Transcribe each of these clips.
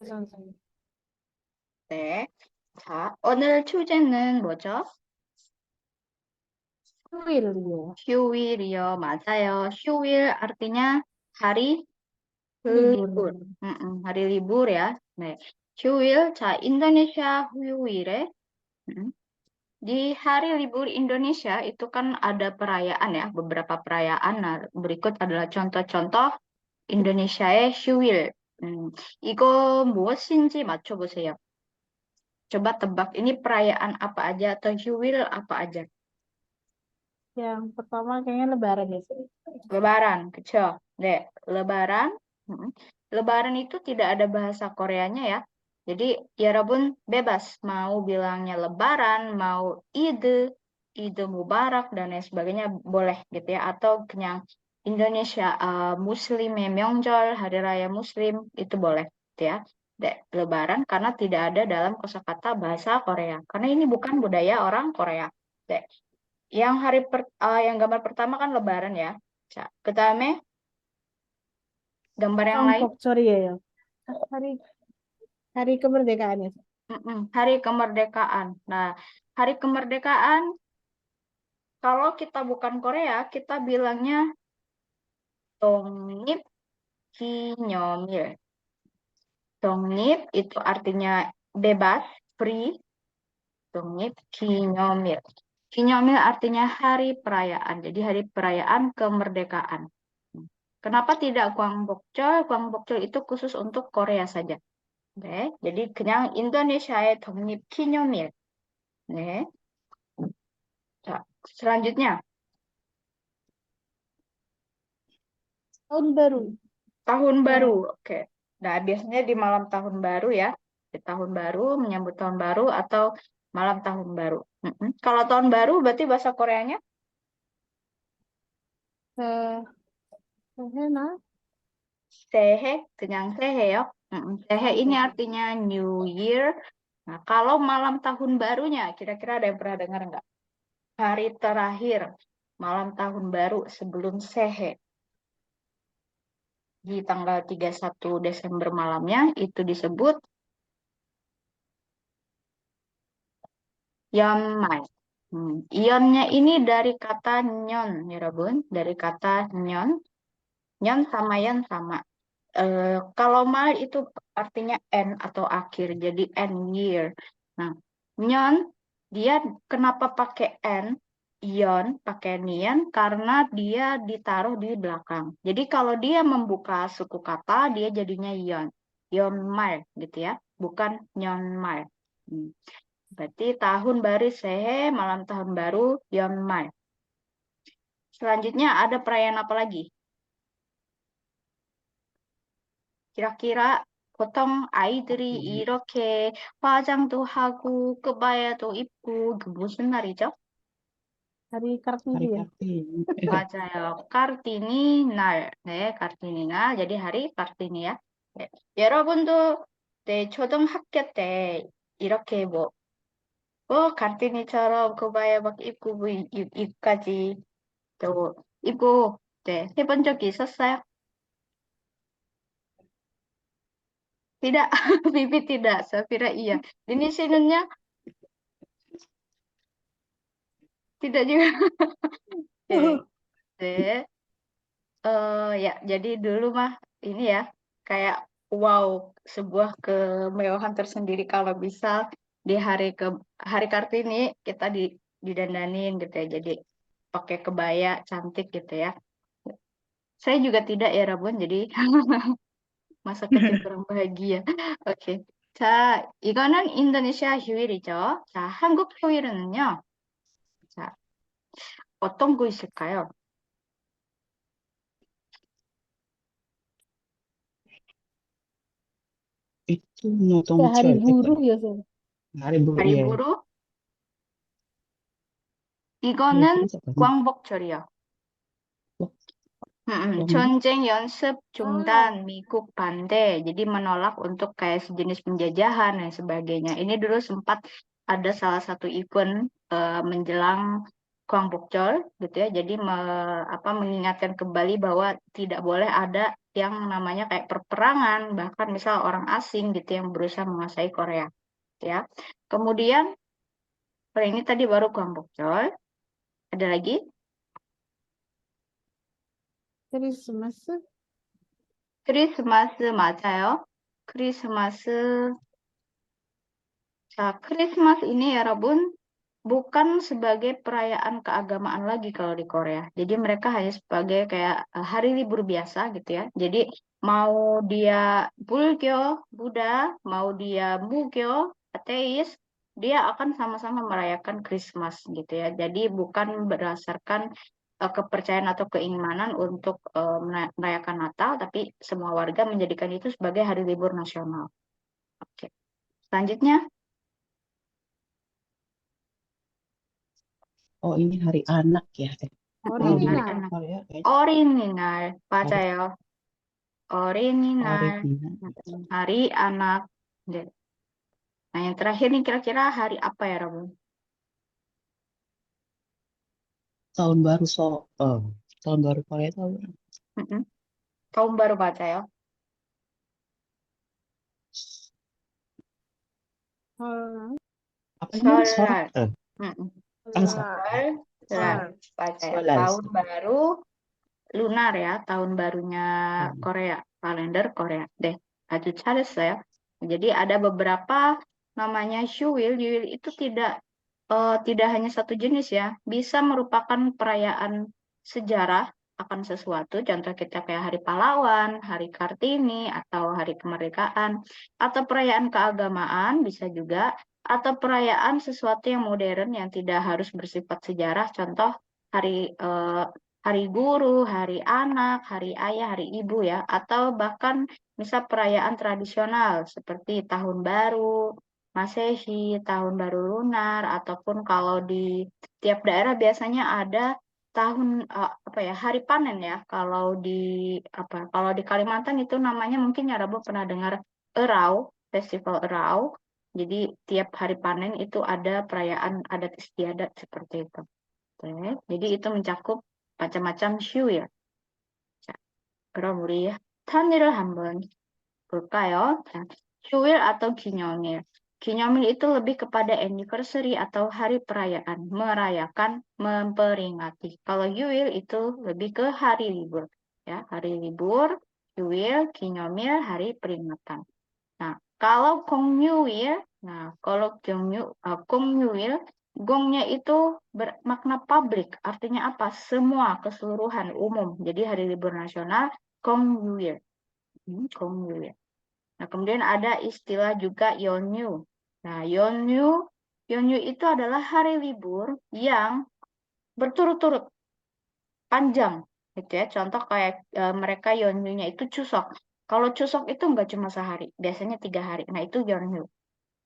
선생님. 네. 자, 오늘 주제는 뭐죠? 휴일이요. 휴일이요. 맞아요. 휴일 artinya hari libur. libur. Hari libur ya. 네. 휴일. 자, Indonesia 휴일에 di hari libur Indonesia itu kan ada perayaan ya, beberapa perayaan. Nah, berikut adalah contoh-contoh 인도네시아의 휴일. 이거 무엇인지 맞춰보세요. coba tebak ini perayaan apa aja atau 휴일 apa aja? Yang pertama kayaknya lebaran ya. Lebaran, kecil. Deh, Lebaran. Mm. Lebaran itu tidak ada bahasa Koreanya ya. Jadi, ya Rabun bebas mau bilangnya Lebaran, mau Ide, Ide Mubarak dan lain sebagainya boleh gitu ya. Atau kenyang Indonesia Muslim ya, Myeongjol, Hari Raya Muslim itu boleh gitu ya. Deh, Lebaran karena tidak ada dalam kosakata bahasa Korea. Karena ini bukan budaya orang Korea. Deh, yang gambar pertama kan Lebaran ya. 자, 그다음에 gambar yang lain, 광복절이에요. hari hari kemerdekaan ya. Hari Kemerdekaan. Nah, Hari Kemerdekaan kalau kita bukan Korea, kita bilangnya 독립 기념일. 독립 itu artinya bebas, free. 독립 기념일. 기념일 artinya hari perayaan. Jadi hari perayaan kemerdekaan. Kenapa tidak Gwangbokjeol? Gwangbokjeol itu khusus untuk Korea saja. 네, jadi 그냥 인도네시아의 독립기념일. 네. 자, selanjutnya Tahun baru. tahun baru. Ya, Oke. Nah, biasanya di malam tahun baru ya. Di tahun baru, menyambut tahun baru atau malam tahun baru. Kalau tahun baru berarti bahasa Koreanya eh, Hena, sehe, kenyang sehe ya. Sehe ini artinya New Year. Nah, kalau malam tahun barunya, kira-kira ada yang pernah dengar nggak? Hari terakhir malam tahun baru sebelum sehe. Di tanggal 31 Desember malamnya itu disebut Yeonmai. Ionnya ini dari kata nyon, ya Rabun. Dari kata nyon, nyon sama yon sama. Kalau mal itu artinya end atau akhir, jadi end year. Nah, nyon dia kenapa pakai end, ion pakai nian karena dia ditaruh di belakang. Jadi kalau dia membuka suku kata, dia jadinya ion, ion mal gitu ya, bukan nyon mal. Berarti tahun baru Sehe, malam tahun baru Yeonmai. Selanjutnya ada perayaan apa lagi? Kira-kira 보통 아이들이 이렇게 화장도 하고 끄바야도 입고 그 무슨 날이죠? hari Kartini Hari ya. Kartini. 맞아요. kartini 날. 네, kartini 날. jadi hari kartini ya. 네. 여러분도 네, 초등학교 때 이렇게 kartini처럼 그바야 막 입고 입까지 또 입고 네, 해본 적이 있었어요? Tidak, Bibi tidak. Safira iya. Ini sinunnya tidak juga. Oke. Deh. Ya, jadi dulu mah ini ya kayak wow, sebuah kemewahan tersendiri kalau bisa di hari Kartini kita didandanin gitu ya. Jadi pakai kebaya cantik gitu ya. Saya juga tidak ya Rabun, jadi masa kecil kurang bahagia. 오케이. 자, 이거는 인도네시아 휴일이죠. 자, 한국 휴일은요. 자, 어떤 거 있을까요? Itu Ya, hari Notomchol. buruh ya, Sir. Hari buruh hari ya. buruh, Hari 이거는 buruh apa? 광복절이요. Wah, Lombok. 전쟁 연습 Ah, 중단, 미국 반대. Jadi menolak untuk kayak sejenis penjajahan dan sebagainya. Ini dulu sempat ada salah satu event menjelang Gwangbokjeol gitu ya. Jadi mengingatkan kembali bahwa tidak boleh ada yang namanya kayak perperangan, bahkan misal orang asing gitu yang berusaha menguasai Korea, ya. Kemudian ini tadi baru Gwangbokjeol. Ada lagi? 크리스마스? 크리스마스 맞아요. 크리스마스. Nah, Christmas ini ya Rabun bukan sebagai perayaan keagamaan lagi kalau di Korea. Jadi mereka hanya sebagai kayak hari libur biasa gitu ya. Jadi mau dia Bulgyo, Buddha, mau dia Mugyo, ateis, dia akan sama-sama merayakan Christmas gitu ya. Jadi bukan berdasarkan kepercayaan atau keimanan untuk merayakan Natal, tapi semua warga menjadikan itu sebagai hari libur nasional. Oke. Selanjutnya. Oh, ini hari anak ya. Kalau di Hari 어린이날. anak. Korea kayaknya 어린이날, hari 맞아요. 어린이날, Origina. hari anak. Oke. Nah, yang terakhir nih kira-kira hari apa ya, Rabu? Tahun baru tahun baru Korea itu apa? Mm-mm. Tahun baru baca ya. 설, Apa ini? Solar. Solar. Mm-mm. Sol. 설, Solar, 설. baca ya. Solar. Tahun baru lunar ya, tahun barunya Korea, kalender Korea. Deh, aja ya. Jadi ada beberapa namanya Shuil. Shuil itu tidak hanya satu jenis ya, bisa merupakan perayaan sejarah akan sesuatu. Contoh kita kayak Hari Pahlawan, Hari Kartini, atau Hari Kemerdekaan, atau perayaan keagamaan bisa juga, atau perayaan sesuatu yang modern yang tidak harus bersifat sejarah. Contoh Hari Guru, Hari Anak, Hari Ayah, Hari Ibu ya, atau bahkan misal perayaan tradisional seperti Tahun Baru, Masehi, Tahun Baru Lunar, ataupun kalau di tiap daerah biasanya ada Hari Panen ya. Kalau di Kalimantan itu namanya mungkin ya Rabu pernah dengar Erau, Festival Erau. Jadi tiap hari panen itu ada perayaan adat istiadat seperti itu. Oke, jadi itu mencakup macam-macam show ya. 자, 그럼 우리 단위를 한번 볼까요? 자, 휴일 atau 기념일. 기념일 itu lebih kepada anniversary atau hari perayaan, merayakan, memperingati. Kalau yuil itu lebih ke hari libur. Ya, hari libur, yuil, 기념일, hari peringatan. Nah, kalau 공휴일, 공휴일, gongnya itu bermakna publik, artinya apa? Semua, keseluruhan, umum. Jadi hari libur nasional, 공휴일. 공휴일. Nah, kemudian ada istilah juga Yeonyu. Nah, Yeonyu itu adalah hari libur yang berturut-turut panjang, gitu ya. Contoh kayak mereka Yeonyunya itu Chuseok. Kalau Chuseok itu nggak cuma sehari, biasanya 3 hari. Nah, itu Yeonyu,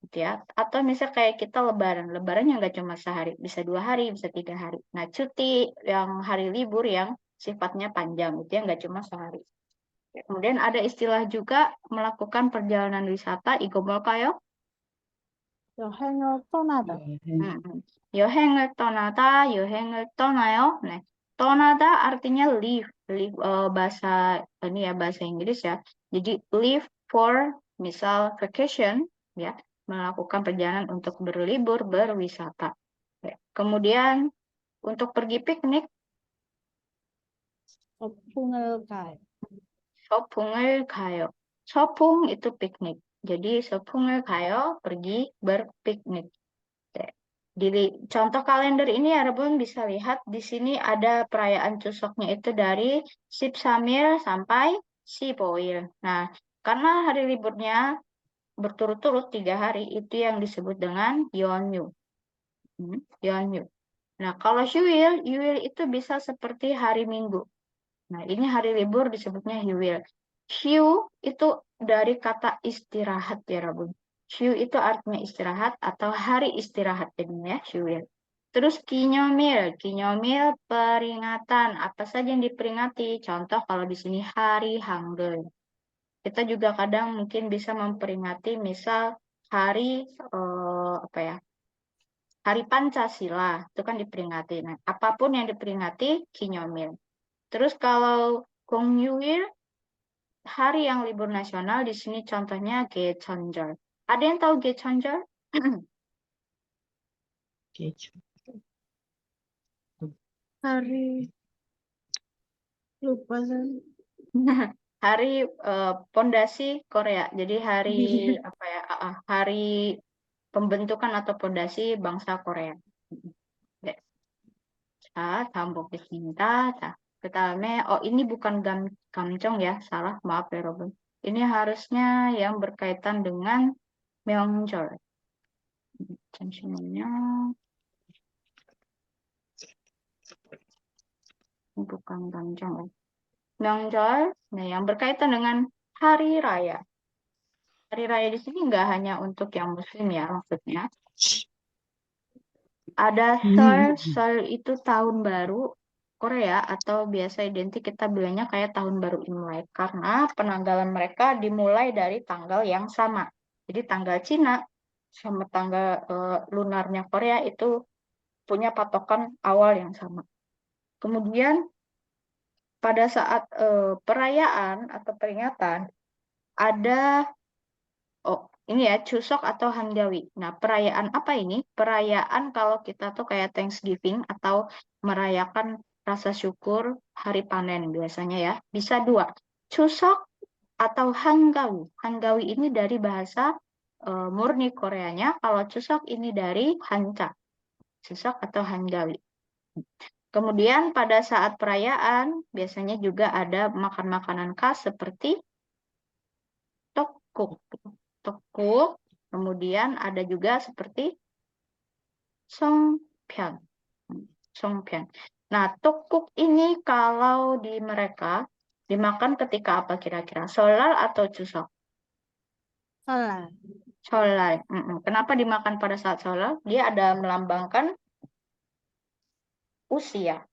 gitu ya. Atau misal kayak kita Lebaran, Lebarannya nggak cuma sehari, bisa 2 hari, bisa 3 hari. Nah, cuti yang hari libur yang sifatnya panjang, gitu ya, nggak cuma sehari. Kemudian ada istilah juga melakukan perjalanan wisata, 이거 여행을 떠나다. 여행을 떠나다, 여행을 떠나요. 네. 떠나다 artinya leave. Bahasa ini ya bahasa Inggris ya. Jadi leave for misal vacation ya, melakukan perjalanan untuk berlibur, berwisata. Oke. Kemudian untuk pergi piknik, 소풍을 가요. 소풍을 가요. 소풍 itu piknik. Jadi 소풍을 가요, pergi berpiknik. Contoh kalender ini ya Rebun bisa lihat di sini ada perayaan Chuseoknya itu dari 13 sampai 15. Nah, karena hari liburnya berturut-turut 3 hari itu yang disebut dengan Yeonyu. Yeonyu. Nah, kalau Yuil itu bisa seperti hari Minggu. Nah, ini hari libur disebutnya Hyuil. Hyu itu dari kata istirahat ya Rabun. Hyu itu artinya istirahat atau hari istirahat jadinya Hyuil. Terus kinyomil peringatan. Apa saja yang diperingati? Contoh kalau di sini hari Hangul. Kita juga kadang mungkin bisa memperingati misal hari Hari Pancasila itu kan diperingati. Nah, apapun yang diperingati Kinyomil. Terus kalau Gongyuil, hari yang libur nasional, di sini contohnya Gecheonjeol. Ada yang tahu Gecheonjeol? Keju. Hari lupa saya. Hari pondasi Korea. Jadi hari Iya. apa ya? Hari pembentukan atau pondasi bangsa Korea. 네. 자, 다음 보겠습니다. 자, 그다음에 ini bukan gamjong ya, salah, maaf ya, Robin. Ini harusnya yang berkaitan dengan 명절. 잠시만요. Ini bukan gamjong ya. 명절, nah yang berkaitan dengan hari raya. Hari raya di sini nggak hanya untuk yang Muslim ya, maksudnya. Ada Seoul itu tahun baru Korea atau biasa identik kita bilangnya kayak tahun baru Imlek karena penanggalan mereka dimulai dari tanggal yang sama. Jadi tanggal Cina sama tanggal lunarnya Korea itu punya patokan awal yang sama. Kemudian pada saat perayaan atau peringatan ada ini ya, Chuseok atau Hangawi. Nah, perayaan apa ini? Perayaan kalau kita tuh kayak Thanksgiving atau merayakan rasa syukur hari panen biasanya ya. Bisa dua, Chuseok atau Hangawi. Hangawi ini dari bahasa murni Koreanya. Kalau Chuseok ini dari Hanja. Chuseok atau Hangawi. Kemudian pada saat perayaan biasanya juga ada makan makanan khas seperti tteokguk. Tteokguk. Kemudian ada juga seperti songpyeon. Songpyeon. Nah, tteokguk ini kalau di mereka dimakan ketika apa kira-kira? Seollal atau Chuseok? Salah. Seollal. Kenapa dimakan pada saat Seollal? Dia ada melambangkan usia.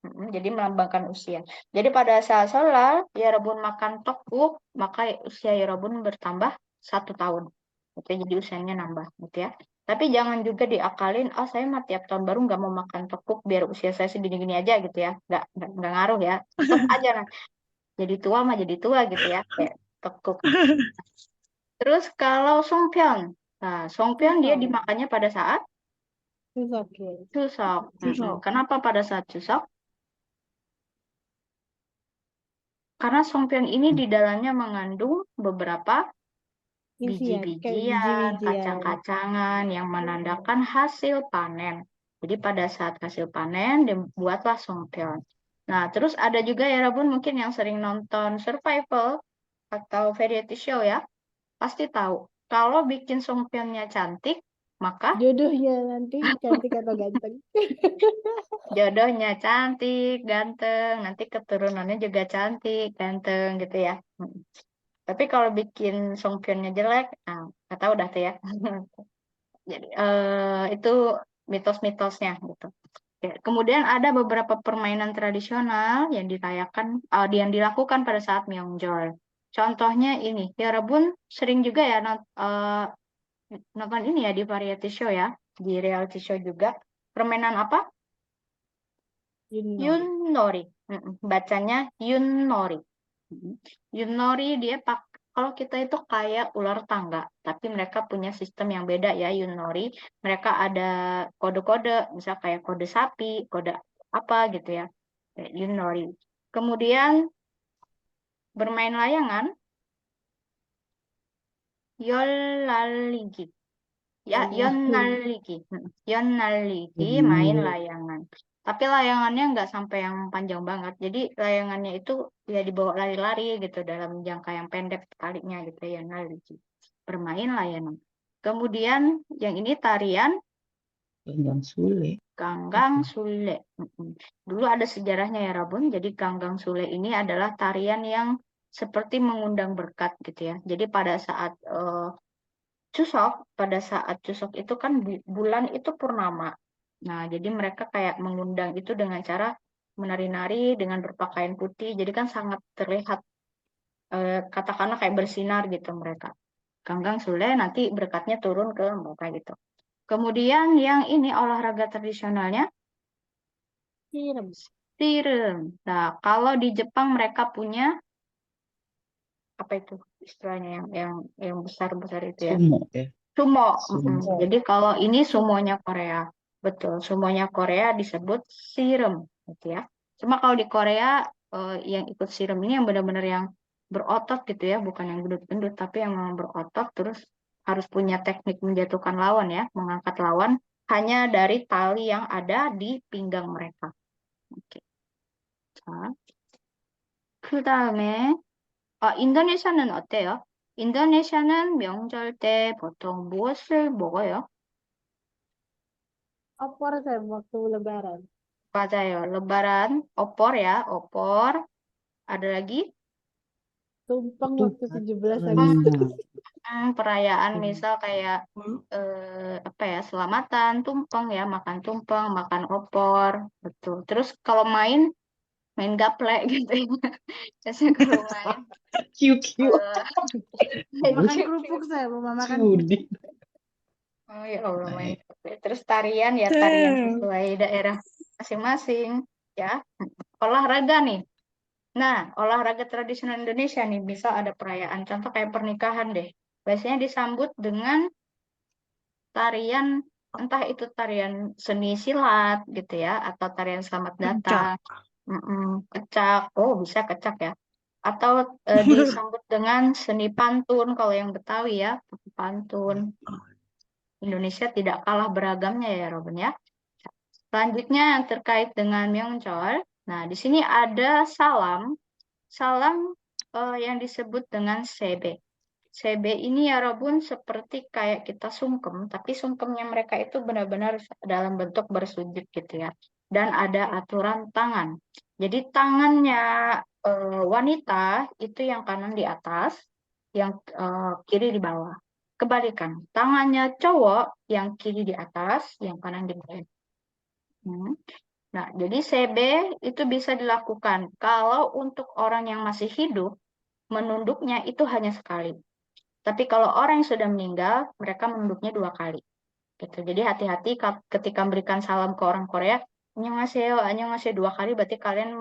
Jadi melambangkan usia. Jadi pada saat Seollal, Yerebun makan tteokguk, maka usia Yerebun bertambah 1 tahun. Oke, jadi usianya nambah, gitu ya. Tapi jangan juga diakalin, saya mah tiap tahun baru nggak mau makan tteokguk biar usia saya segini-gini aja gitu ya. Nggak ngaruh ya. Tetap aja nah. Jadi tua mah jadi tua gitu ya. Kayak tteokguk. Terus kalau songpyeon. Nah, songpyeon dia dimakannya pada saat Chuseok. Chuseok. Chuseok. Kenapa pada saat Chuseok? Karena songpyeon ini di dalamnya mengandung beberapa Isian, kayak biji-bijian, biji-bijian. kacang-kacangan yang menandakan hasil panen. Jadi pada saat hasil panen dibuatlah songpyeon. Nah, terus ada juga ya Rabun mungkin yang sering nonton survival atau variety show ya, pasti tahu. Kalau bikin songpyeonnya cantik, maka Jodohnya nanti cantik atau ganteng. jodohnya cantik, ganteng, nanti keturunannya juga cantik, ganteng gitu ya. Tapi kalau bikin songpyeonnya jelek, nah, nggak tahu dah tuh ya. Jadi itu mitos-mitosnya gitu. Oke, kemudian ada beberapa permainan tradisional yang dirayakan, yang dilakukan pada saat Myeongjol. Contohnya ini, ya Rebun sering juga ya nonton ini ya di variety show ya, di reality show juga. Permainan apa? Yunnori. Bacanya Yunnori. Yunnori dia kalau kita itu kayak ular tangga, tapi mereka punya sistem yang beda ya Yunnori. Mereka ada kode-kode, misal kayak kode sapi, kode apa gitu ya. Kayak Yunnori. Kemudian bermain layangan, Yollaligi. Ya, Yonnaligi. Yonnaligi main layangan. Tapi layangannya nggak sampai yang panjang banget. Jadi layangannya itu ya dibawa lari-lari gitu dalam jangka yang pendek kalinya gitu ya. Yonnaligi. Bermain layangan. Kemudian yang ini tarian Ganggang Sule. Ganggang Sule. Dulu ada sejarahnya ya Rabun. Jadi Ganggang Sule ini adalah tarian yang seperti mengundang berkat gitu ya. Jadi pada saat pada saat Chuseok itu kan bulan itu purnama. Nah, jadi mereka kayak mengundang itu dengan cara menari-nari dengan berpakaian putih. Jadi kan sangat terlihat katakanlah kayak bersinar gitu mereka. Ganggang Sule nanti berkatnya turun ke mereka gitu. Kemudian yang ini olahraga tradisionalnya Siram. tirem. Nah, kalau di Jepang mereka punya apa itu istilahnya yang besar-besar itu ya. Sumo ya. Sumo. Sumo. Jadi kalau ini sumonya Korea. Betul, sumonya Korea disebut sirem gitu ya. Cuma kalau di Korea yang ikut sirem ini yang benar-benar yang berotot gitu ya, bukan yang gendut-gendut tapi yang memang berotot terus harus punya teknik menjatuhkan lawan ya, mengangkat lawan hanya dari tali yang ada di pinggang mereka. Oke. 자, 그다음에 인도네시아는 어때요? 인도네시아는 명절 때 보통 무엇을 먹어요? Opor saya waktu lebaran. 맞아요. Lebaran, opor ya, opor. Ada lagi Tumpeng Itu waktu 17 patangan. Agustus. perayaan misal kayak apa ya, selamatan, tumpeng ya, makan tumpeng, makan opor, betul. Terus kalau main gaplek gitu ya. Biasanya kalau main Kiu-kiu. Makan kerupuk saya, Mama makan Judi. Oh ya Allah, main Baik. gaplek. Terus tarian ya tarian sesuai daerah masing-masing ya. Olahraga nih. Nah, olahraga tradisional Indonesia nih, bisa ada perayaan. Contoh kayak pernikahan deh. Biasanya disambut dengan tarian, entah itu tarian seni silat gitu ya, atau tarian selamat datang. Kecak, oh bisa kecak ya. Atau disambut dengan seni pantun, kalau yang Betawi ya, pantun. Indonesia tidak kalah beragamnya ya, Robin ya. Selanjutnya yang terkait dengan Myeongjeol. Nah, di sini ada salam. Salam yang disebut dengan sebe. Sebe ini ya Robun seperti kayak kita sungkem, tapi sungkemnya mereka itu benar-benar dalam bentuk bersujud gitu ya. Dan ada aturan tangan. Jadi tangannya wanita itu yang kanan di atas, yang kiri di bawah. Kebalikan, tangannya cowok yang kiri di atas, yang kanan di bawah. Nah, jadi CB itu bisa dilakukan. Kalau untuk orang yang masih hidup, menunduknya itu hanya sekali. Tapi kalau orang yang sudah meninggal, mereka menunduknya 2 kali. Gitu. Jadi hati-hati ketika memberikan salam ke orang Korea, annyeonghaseyo, annyeonghaseyo 2 kali, berarti kalian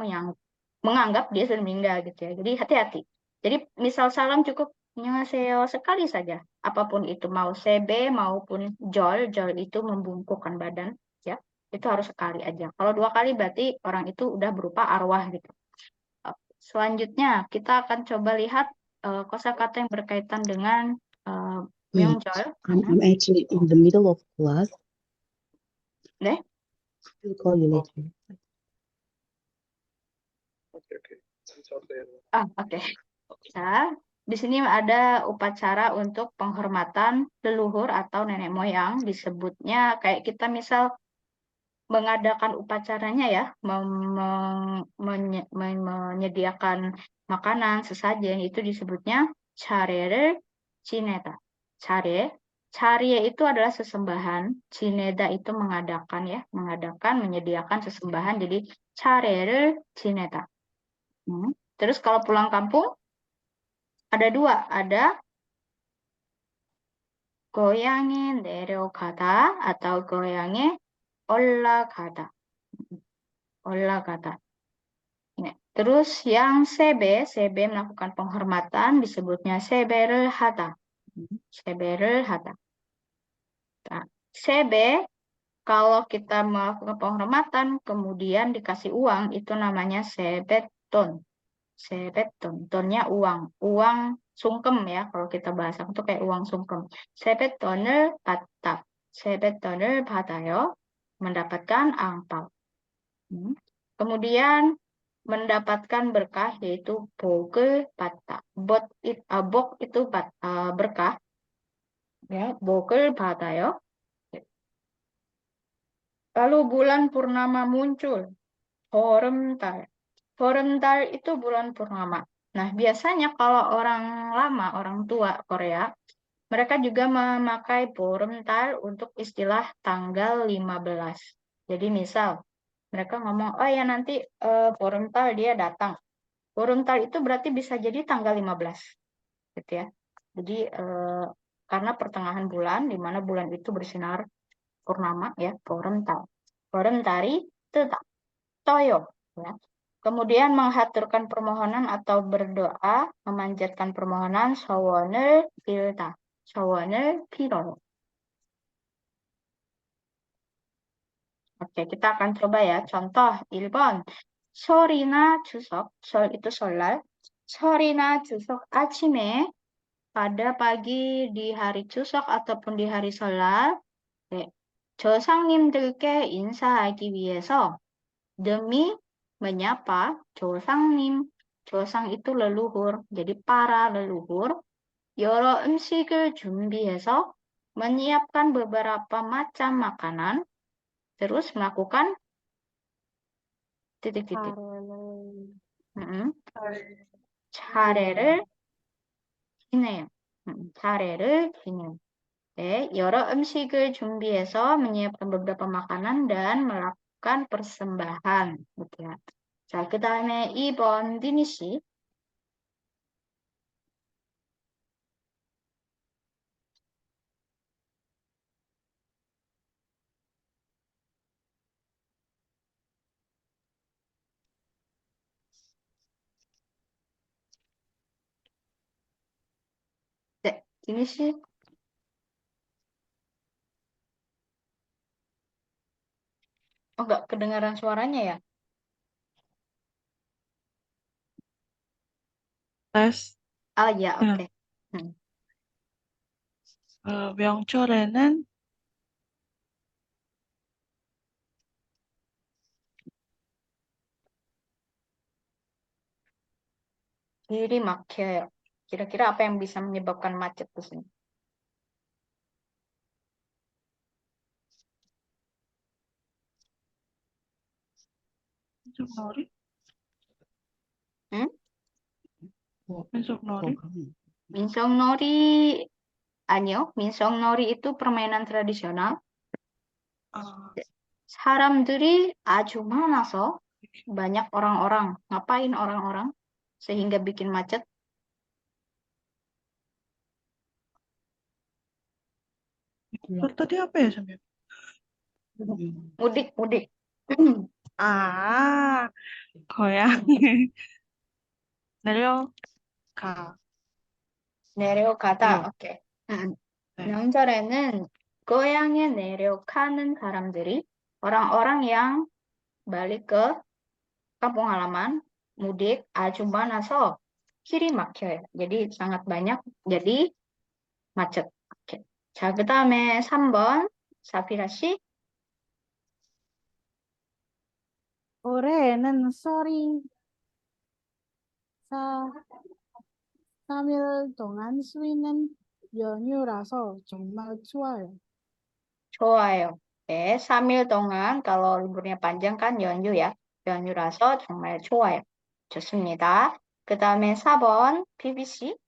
menganggap dia sudah meninggal gitu ya. Jadi hati-hati. Jadi misal salam cukup annyeonghaseyo sekali saja. Apapun itu, mau CB maupun jol, jol itu membungkukkan badan, ya. Itu harus sekali aja. Kalau 2 kali berarti orang itu udah berupa arwah gitu. Selanjutnya kita akan coba lihat kosakata yang berkaitan dengan Wait, Myeongjol. I'm actually in the middle of class. Deh. I'll call you later. Oke. Nah, di sini ada upacara untuk penghormatan leluhur atau nenek moyang, disebutnya kayak kita misal mengadakan upacaranya ya, menyediakan makanan, sesajen, itu disebutnya 차례를 지내다. Carye itu adalah sesembahan, cineda itu mengadakan ya, menyediakan sesembahan, jadi 차례를 지내다. Terus kalau pulang kampung ada 2, ada 고향에 내려가다 atau 고향에 올라가다. 올라가다. Terus yang CB melakukan penghormatan disebutnya sebe를 하다. sebe를 하다. Nah, CB kalau kita melakukan penghormatan kemudian dikasih uang itu namanya sebeton. Sebeton, tonnya uang. Uang sungkem ya kalau kita bahasa itu kayak uang sungkem. sebeton을 받다. sebeton을 받아요. Mendapatkan angpau. Kemudian mendapatkan berkah yaitu 복을 받다. Bok itu berkah. Ya, 복을 받아요. Lalu bulan purnama muncul. 보름달. Boreomdal itu bulan purnama. Nah, biasanya kalau orang lama, orang tua Korea, mereka juga memakai Boreomdal untuk istilah tanggal 15. Jadi misal, mereka ngomong, oh ya nanti Boreomdal dia datang. Boreomdal itu berarti bisa jadi tanggal 15. Gitu ya. Jadi, karena pertengahan bulan, di mana bulan itu bersinar purnama ya, bo름달이 뜨다, toyo ya. Kemudian menghaturkan permohonan atau berdoa, memanjatkan permohonan, so원을 빌다, so원을 빌어요. Oke, kita akan coba ya. Contoh 1번. 설이나 추석, 설 itu 설날. 설이나 추석 아침에 pada pagi di hari Chuseok ataupun di hari 설날 네, 조상님들께 인사하기 위해서 demi menyapa 조상님. 조상 itu leluhur, jadi para leluhur. 여러 음식을 준비해서 menyiapkan beberapa macam makanan, terus melakukan titik-titik. 차례를 차례를 지내요. 차례를 지내요. 네, 여러 음식을 준비해서 menyiapkan beberapa makanan dan melakukan persembahan. gitu ya. 자, 그 다음에 2번 디니 씨. 네, 디니 씨. Oh, enggak kedengaran suaranya ya? tes. Oh ya, oke. 명절에는 길이 막혀요. Kira-kira apa yang bisa menyebabkan macet di sini? 민속놀이? 응? 민속놀이? 민속놀이 아니요. 민속놀이 itu permainan tradisional. 아, 사람들이 아주 많아서 banyak orang-orang. Ngapain orang-orang? Sehingga bikin macet. itu tadi apa ya sambil? Mudik, mudik. 아, 고양이 내려가. 내려가다. 내려. 오케이. 네. 명절에는 고향에 내려가는 사람들이 orang-orang yang balik ke kampung halaman, mudik, a주 많아서 길이 막혀요. jadi sangat banyak, jadi macet. 오케이. 자, 그 다음에 3번 사피라 씨. 올해는 썰이 3일 동안 쉬는 연휴라서 정말 좋아요. 좋아요. 네, 3일 동안 kalau liburnya panjang kan 연휴 ya. 연휴라서 정말 좋아요. 좋습니다. 그 다음에 4번 BBC.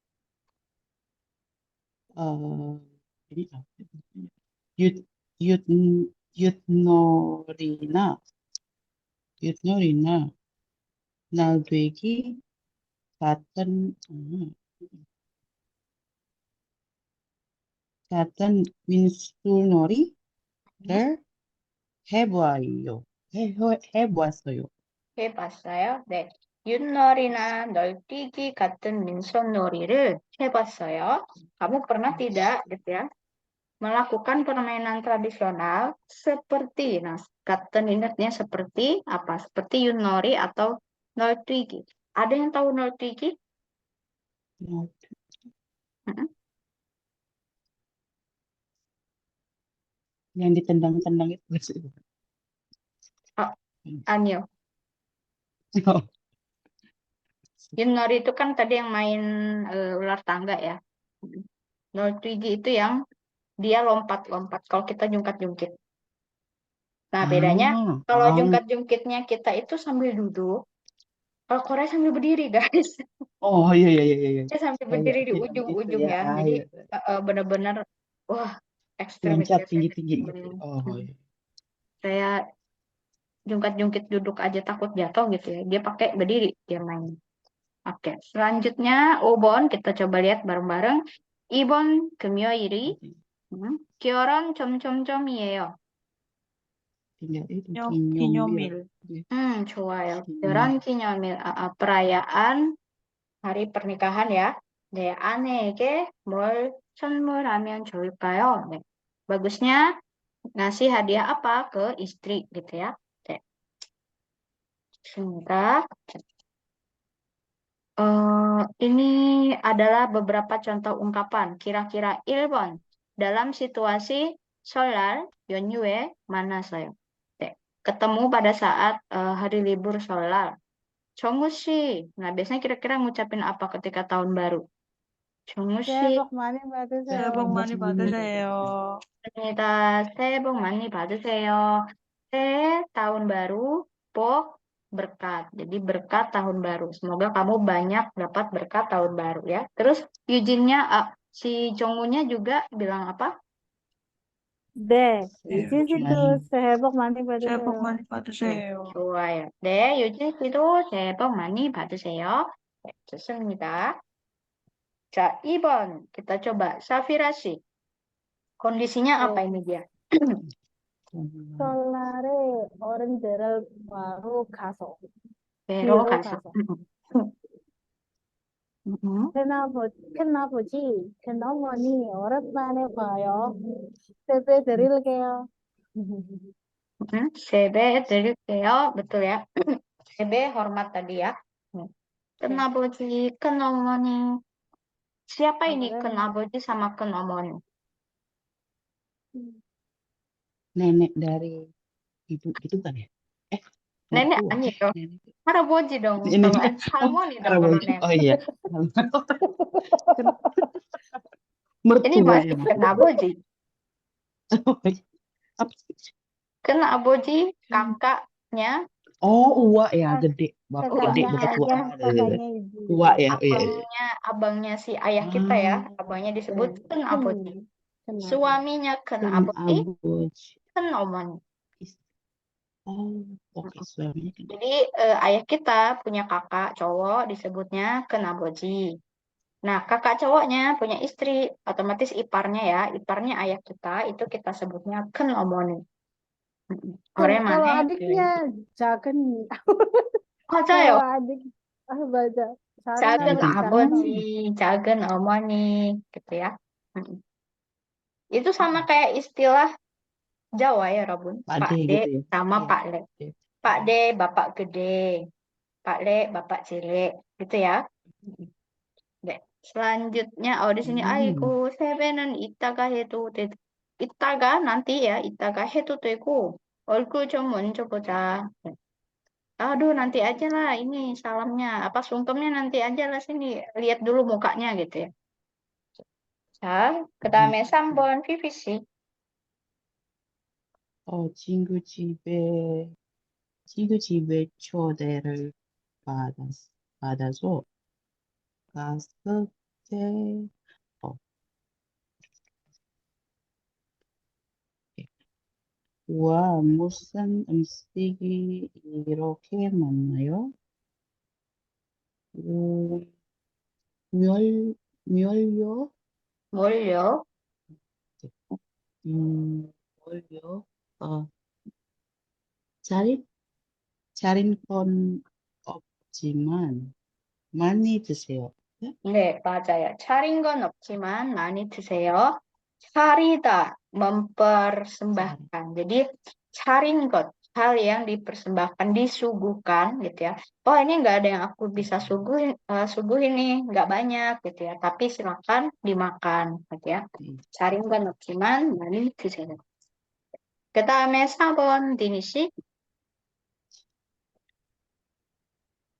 윷, 윷, 윷놀이나, 윷놀이나, 날되기 같은 민술놀이를 해보아요. 해보았어요. 해봤어요? 네. 윷놀이나 널뛰기 같은 민속놀이를 해봤어요. Kamu pernah tidak gitu ya melakukan permainan tradisional seperti, nah, 같은 ingatnya seperti apa? Seperti 윷놀이 atau 널뛰기. Ada yang tahu 널뛰기? Yang ditendang-tendang itu. Oh, 아니요. 윷놀이 itu kan tadi yang main ular tangga ya. 널뛰기 itu yang dia lompat-lompat. Kalau kita jungkat-jungkit. Nah, bedanya kalau jungkat-jungkitnya kita itu sambil duduk. Kalau Korea sambil berdiri, guys. Oh iya iya iya iya. Dia sambil berdiri di Kayak ujung-ujung gitu ya. Ah, Jadi iya. benar-benar wah, ekstrem itu Loncat ya. tinggi-tinggi gitu. Oh iya. Saya jungkat-jungkit duduk aja takut jatuh gitu ya. Dia pakai berdiri dia main. Oke, selanjutnya Ubon kita coba lihat bareng-bareng. 이번 금요일이 결혼 점점점이에요. tinggal itu 기념일. 좋아요. 기념일. 결혼기념일, perayaan hari pernikahan ya. 네, 아내에게 뭘 선물하면 좋을까요? 네. bagusnya ngasih hadiah apa ke istri gitu ya. 네. Sebentar. Ini adalah beberapa contoh ungkapan. Kira-kira 1번. dalam situasi 설날 연휴에 만나서요. 네. ketemu pada saat hari libur 설날. 정우 씨. Nah, biasanya kira-kira ngucapin apa ketika tahun baru? 정우 새해 씨. 복 많이 받으세요. 새해 복 많이 받으세요. 감사합니다. 새해 복 많이 받으세요. 새해 tahun baru, 복 berkat. Jadi berkat tahun baru. Semoga kamu banyak dapat berkat tahun baru ya. Terus Eugene-nya, si Jongwoo-nya juga bilang apa? 네, 네, 유진 씨도 새해 복 많이 새해 복 받으세요. 많이 받으세요. 좋아요. 네, 유진 씨도 새해 복 많이 받으세요. 네, 좋습니다. 자, 2번 kita coba. Safira 씨. Kondisinya apa ini dia? 설날에 어른들을 보러 가서 Vero 뒤로 가서. 가서 큰아버지, 큰어머니 오랜만에 봐요. 세배 드릴게요. 세배 드릴게요. betul ya. 세배 hormat tadi ya. 큰아버지, 큰어머니. Siapa ini 큰아버지 sama 큰어머니? Nenek dari ibu itu kan ya? Nenek mertua. aja dong. Nenek. 할아버지 dong. Nenek. 할머니 dong kalau Harabonji. nenek. Oh iya. Ini Mertua masih emang. 큰아버지. Apa sih? 큰아버지 kakaknya. Oh, uak ya, gede. Bapak gede, kakaknya bapak tua. ayah, kakaknya ibu. Uak ya. Oh, iya. abangnya si ayah kita ya. Abangnya disebut 큰아버지. Suaminya 큰아버지, Abuj. 큰어머니. Oh, oke, suaminya kan. Jadi ayah kita punya kakak cowok disebutnya 큰아버지. Nah, kakak cowoknya punya istri, otomatis iparnya ya, iparnya ayah kita itu kita sebutnya 큰어머니. Kalau Orangnya adiknya 작은 맞아요. kalau adik baca 작은 saran 아버지, 작은 어머니 gitu ya. Itu sama kayak istilah Jawa ya, Rabun. Pak Pak D D gitu ya. sama Iya, Pak Le. D. Pak D, Bapak Gede. Pak Le, Bapak Cilik. Gitu ya. 네. selanjutnya, di sini 아이고, 세배는 이따가 해도 돼. 이따가 nanti ya, 이따가 해도 되고, 얼굴 좀 먼저 보자. Aduh, nanti aja lah ini salamnya. Apa sungkemnya nanti aja lah sini. Lihat dulu mukanya gitu ya. 자, 그 다음에 3번 피피 씨. 친구 집에 초대를 받아서 갔을 때, 와, 무슨 음식이 이렇게 많나요? 멸요? 뭘요? 뭘요? 차린 건 없지만 많이 드세요. 네, 맞아요. 차린 건 없지만 많이 드세요. 차리다, mempersembahkan. Jadi, 차린 것, hal yang dipersembahkan, disuguhkan, gitu ya. Oh, ini nggak ada yang aku bisa suguhin nih, nggak banyak, gitu ya. Tapi silakan dimakan, gitu ya. 차린 건 없지만 많이 드세요. 그 다음에 4번, 디니 씨.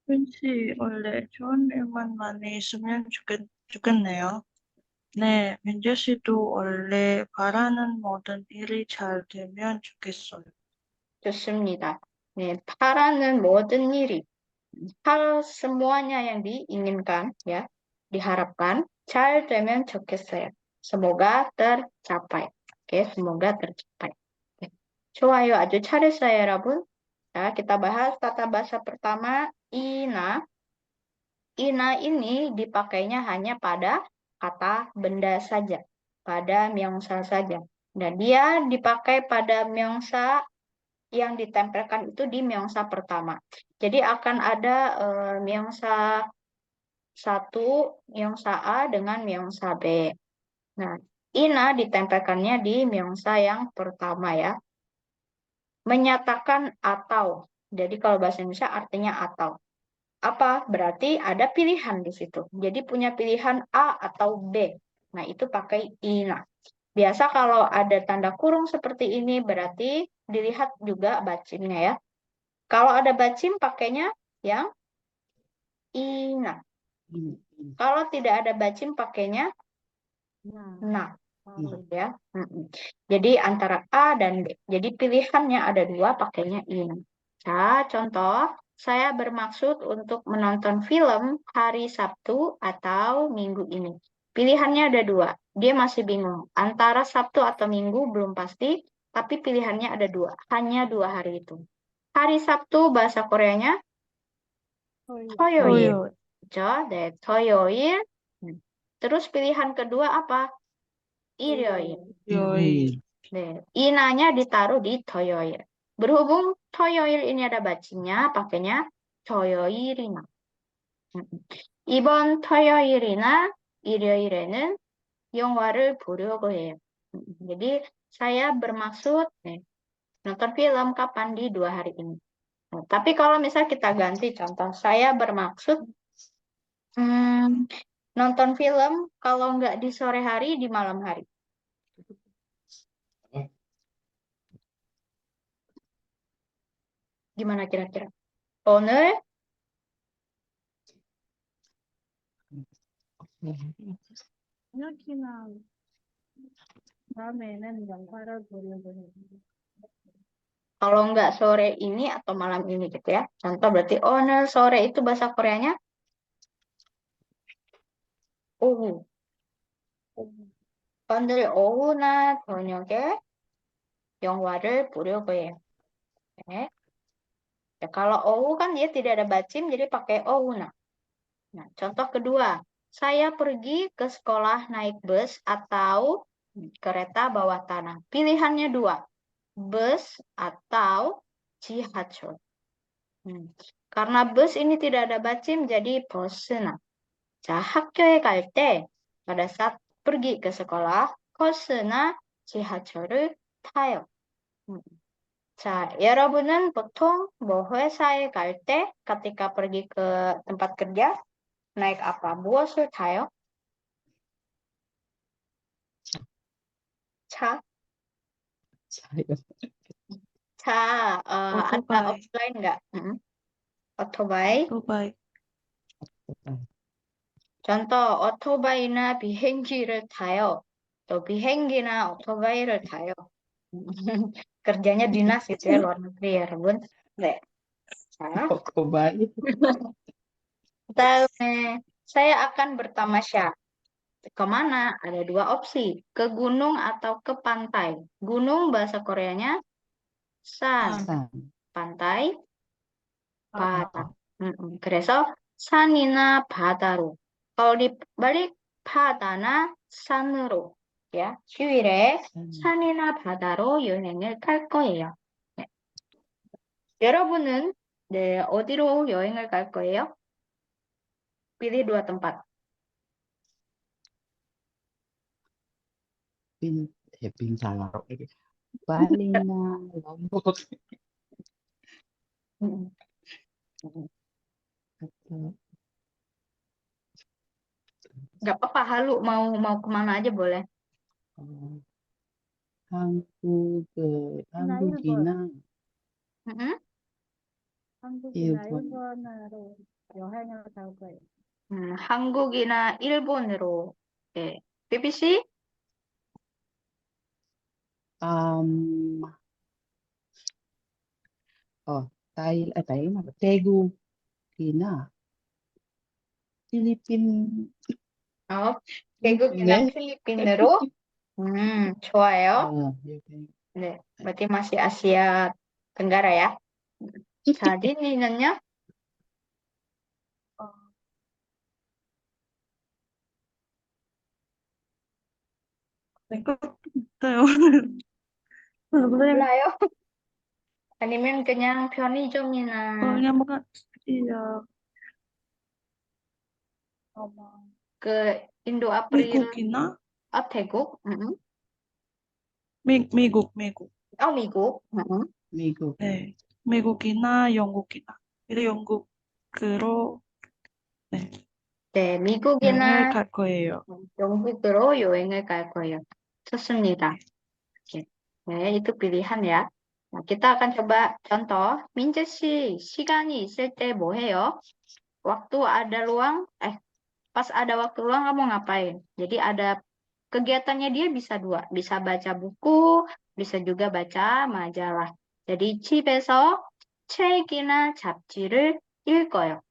왠지 원래 좋은 일만 많이 있으면 좋겠네요. 네, 민재 씨도 원래 바라는 모든 일이 잘 되면 좋겠어요. 좋습니다. 네, 바라는 모든 일이, hal semuanya yang diinginkan, ya, diharapkan, 잘 되면 좋겠어요. Semoga tercapai. Oke, semoga tercapai. Oke. 좋아요, 아주 잘했어요, 여러분. Nah, kita bahas tata bahasa pertama, ina. Ina ini dipakainya hanya pada kata benda saja, pada myeongsa saja. Dan dia dipakai pada myeongsa yang ditempelkan itu di myeongsa pertama. Jadi akan ada myeongsa 1, myeongsa A dengan myeongsa B. Nah, ina ditempelkannya di myeongsa yang pertama ya. Menyatakan atau. Jadi kalau bahasa Indonesia artinya atau. Apa? Berarti ada pilihan di situ. Jadi punya pilihan A atau B. Nah, itu pakai ina. Biasa kalau ada tanda kurung seperti ini berarti dilihat juga bacimnya ya. Kalau ada bacim pakainya yang ina. Kalau tidak ada bacim pakainya Nah, na. oh, Ya. Jadi antara A dan B. Jadi pilihannya ada dua pakainya ina. Nah, contoh, saya bermaksud untuk menonton film hari Sabtu atau Minggu ini. Pilihannya ada dua. Dia masih bingung. Antara Sabtu atau Minggu belum pasti, tapi pilihannya ada dua. Hanya 2 hari itu. Hari Sabtu bahasa Koreanya oh iya. 토요일. 토요일, 그죠? 네, 토요일. Terus pilihan kedua apa? 일요일. 요일, 네, inanya ditaruh di 토요일. Berhubung 토요일 ini ada bacanya, pakainya 토요일이나. 이번 토요일이나 일요일에는 영화를 보려고 해요. Jadi saya bermaksud nonton film kapan di 2 hari ini. Nah, tapi kalau misal kita ganti contoh, saya bermaksud nonton film kalau nggak di sore hari, di malam hari. Gimana kira-kira? 오늘 저녁이나 다음에는 영화를 보려고 해요. kalau nggak sore ini atau malam ini gitu ya. Contoh berarti 오늘 sore itu bahasa Koreanya 오후. 오늘 오후나 저녁에 영화를 보려고 해요. Ya, kalau owu kan dia tidak ada bacim, jadi pakai ouna. Nah, contoh kedua, saya pergi ke sekolah naik bus atau kereta bawah tanah. Pilihannya dua, bus atau 지하철. Karena bus ini tidak ada bacim, jadi 버스나. 자, 학교에 갈 때, pada saat pergi ke sekolah, 버스나 지하철을 타요. 자, 여러분은 보통 뭐 회사에 갈 때, ketika pergi ke tempat kerja, naik apa? 무엇을 타요? 차? Saya 차, ada 오토바이, opsi lain nggak? 오토바이. 오토바이, contoh, 오토바이나 비행기를 타요. 또 비행기나 오토바이를 타요. kerjanya dinas gitu ya, luar negeri ya, Rebun. 네. 자, kok baik. kadaum에 saya akan bertamasya. Kemana? Ada 2 opsi. Ke gunung atau ke pantai. Gunung bahasa Koreanya 산, San. pantai 바다. 바다. 그래서 산이나 바다로. kalau dibalik 바다나 산으로. ya, 휴일에 San. 산이나 바다로 여행을 갈 거예요. 네. 여러분은 네, 어디로 여행을 갈 거예요? pilih 2 tempat. Bintaro. Bali na Lombok. Mm. Atau Nggak apa-apa, halu mau kemana aja boleh. 한국, 나 한국이나 Mm-mm. 한국이나 일본. 일본으로 여행을 갈 거예요. 한국이나 일본으로. 네. BBC? Um, 태국이나 필리핀, 태국이나 네? 필리핀으로? 좋아요. 이렇게. 네, berarti masih Asia Tenggara ya. 자, 니니는요? 이거 없어요. 선생님, 몰라요? 아니면 그냥 편의점이나 그냥 뭔가 야 아마 그 인도 April, 미국이나 태국, 미국. 미국, 미국. 네, 미국이나 영국이나. 근데 영국으로 네, 네, 여행을 미국이나 갈 거예요. 영국으로 여행을 갈 거예요. 좋습니다. Oke. 네, itu pilihan ya. Nah, kita akan coba contoh. Minja sih, 시간이 있을 때 뭐 해요? Waktu ada luang, pas ada waktu luang kamu ngapain? Jadi ada kegiatannya dia bisa dua, bisa baca buku, bisa juga baca majalah. jadi 집에서 책이나 잡지를 읽어요.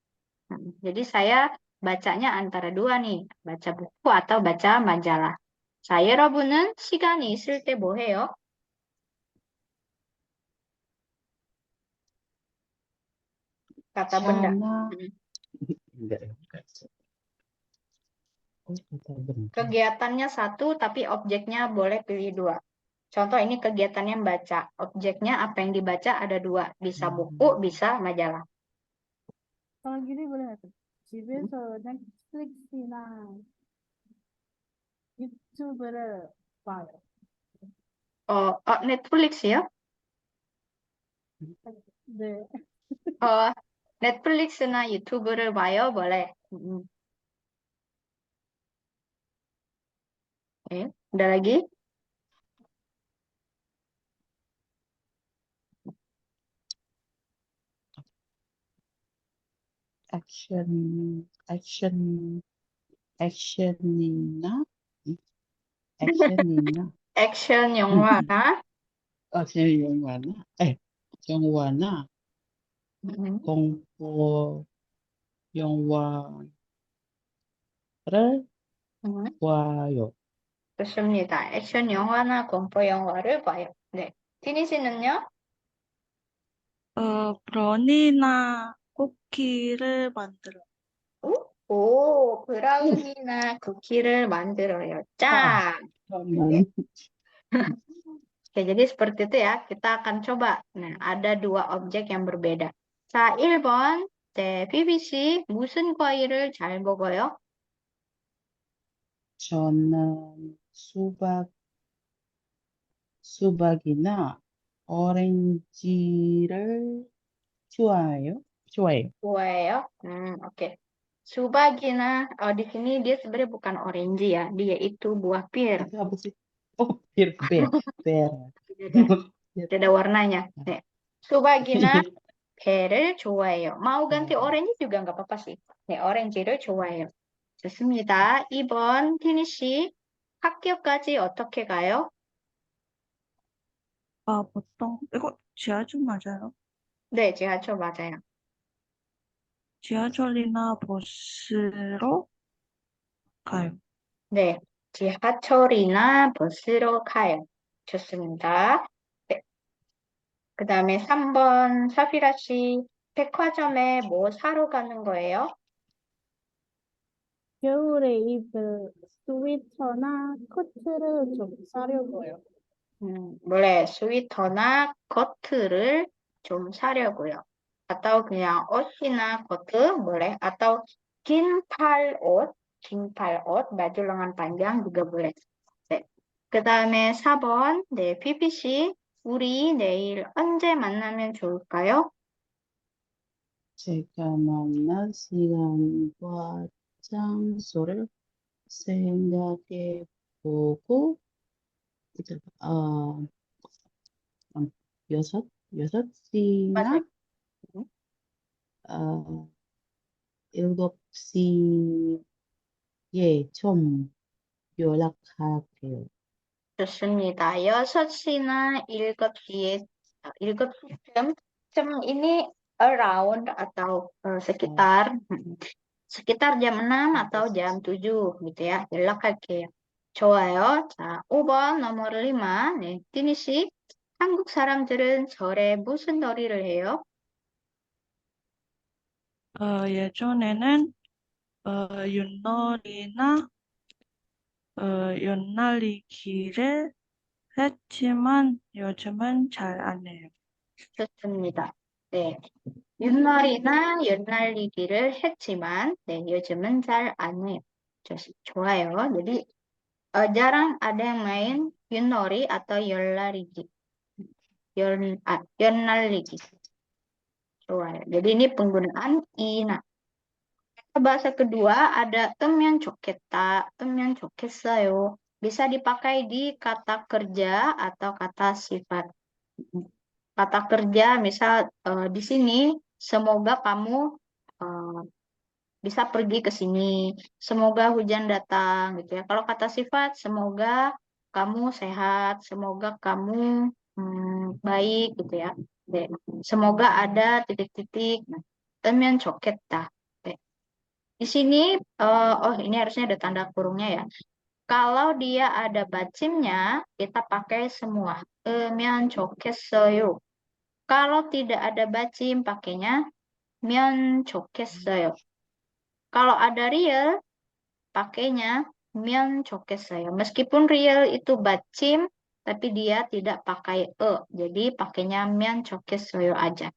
jadi saya bacanya antara dua nih, baca buku atau baca majalah. 여러분은 시간이 있을 때 뭐 해요? Kata benda. 차나 enggak ya, enggak. Oh, kata benda. Kegiatannya satu, tapi objeknya boleh pilih dua. Contoh ini kegiatannya membaca. Objeknya apa yang dibaca ada dua. Bisa buku, bisa majalah. Kalau gini boleh nggak tuh? 집에서 넷플릭스나 유튜브를 봐요. Netflix ya? 네. Netflix나 유튜브를 봐요, boleh. Oke, ada lagi? 액션이나 액션이나 Action 영화나 액션 영화나 영화나 공포 영화를 봐요. 좋습니다. 액션 영화나 공포 영화를 봐요. 네. 티니 씨는요? 브러니나 쿠키를 만들어. 오, 브라운이나 쿠키를 만들어요. 아, 짠! 잠깐만. Oke, jadi seperti itu ya. Kita akan coba. Nah, ada dua objek yang berbeda. 자, 1번. 네, BBC 무슨 과일을 잘 먹어요? 저는 수박이나 오렌지를 좋아해요. Buaya. Oke. Subagina, di sini dia sebenarnya bukan orange ya. Dia itu buah pir. Itu apa sih? Oh, ber. Tidak ada warnanya. 네. Subagina 배를 좋아해요. mau ganti orange juga nggak apa-apa sih. 네, orange를 좋아해요. 좋습니다. 2번, 티니 씨. 학교까지 어떻게 가요? 보통 이거 지하철 맞아요? 네, 지하철 맞아요. 지하철이나 버스로 가요. 네, 지하철이나 버스로 가요. 좋습니다. 네. 그 다음에 3번, 사피라 씨. 백화점에 뭐 사러 가는 거예요? 겨울에 입을 스웨터나 코트를 좀 사려고요. 원래 스웨터나 코트를 좀 사려고요. atau 그냥 옷이나 코트 boleh, atau 긴 팔 옷, baju lengan panjang juga boleh. 네. 그 다음에 4번, 네, PPC. 우리 내일 언제 만나면 좋을까요? 제가 만날 시간과 장소를 생각해 보고 여섯 시나 맞아요. 7시에 좀 연락할게요. 좋습니다. 6시나 7시쯤. Ini around atau sekitar jam 6 atau jam 7 gitu ya. 연락할게요. 좋아요. 자, 5번 넘버 5. 네, 티니 씨. 한국 사람들은 절에 무슨 놀이를 해요? 예전에는 윷놀이나 연날리기를 했지만 요즘은 잘 안 해요. 좋습니다. 네. 윷놀이나 연날리기를 했지만, 네, 요즘은 잘 안 해요. 좋아요. Jadi, jarang ada yang main yunori atau yonlarigi. Yonlarigi. 좋아요. Jadi ini penggunaan ina. Bahasa kedua ada temyan 좋겠다, temyan 좋겠어요. Bisa dipakai di kata kerja atau kata sifat. Kata kerja, misal di sini, semoga kamu eh, bisa pergi ke sini. Semoga hujan datang, gitu ya. Kalau kata sifat, semoga kamu sehat, semoga kamu baik, gitu ya. Oke. Semoga ada titik-titik. Nah, temyan 좋겠다. Oke. Di sini, oh ini harusnya ada tanda kurungnya ya. Kalau dia ada bacimnya, kita pakai semua. Temyan 좋겠어요. Kalau tidak ada bacim, pakainya 면 좋겠어요. Kalau ada real, pakainya 면 좋겠어요. Meskipun real itu bacim, tapi dia tidak pakai e. Jadi pakainya 면 좋겠어요 aja.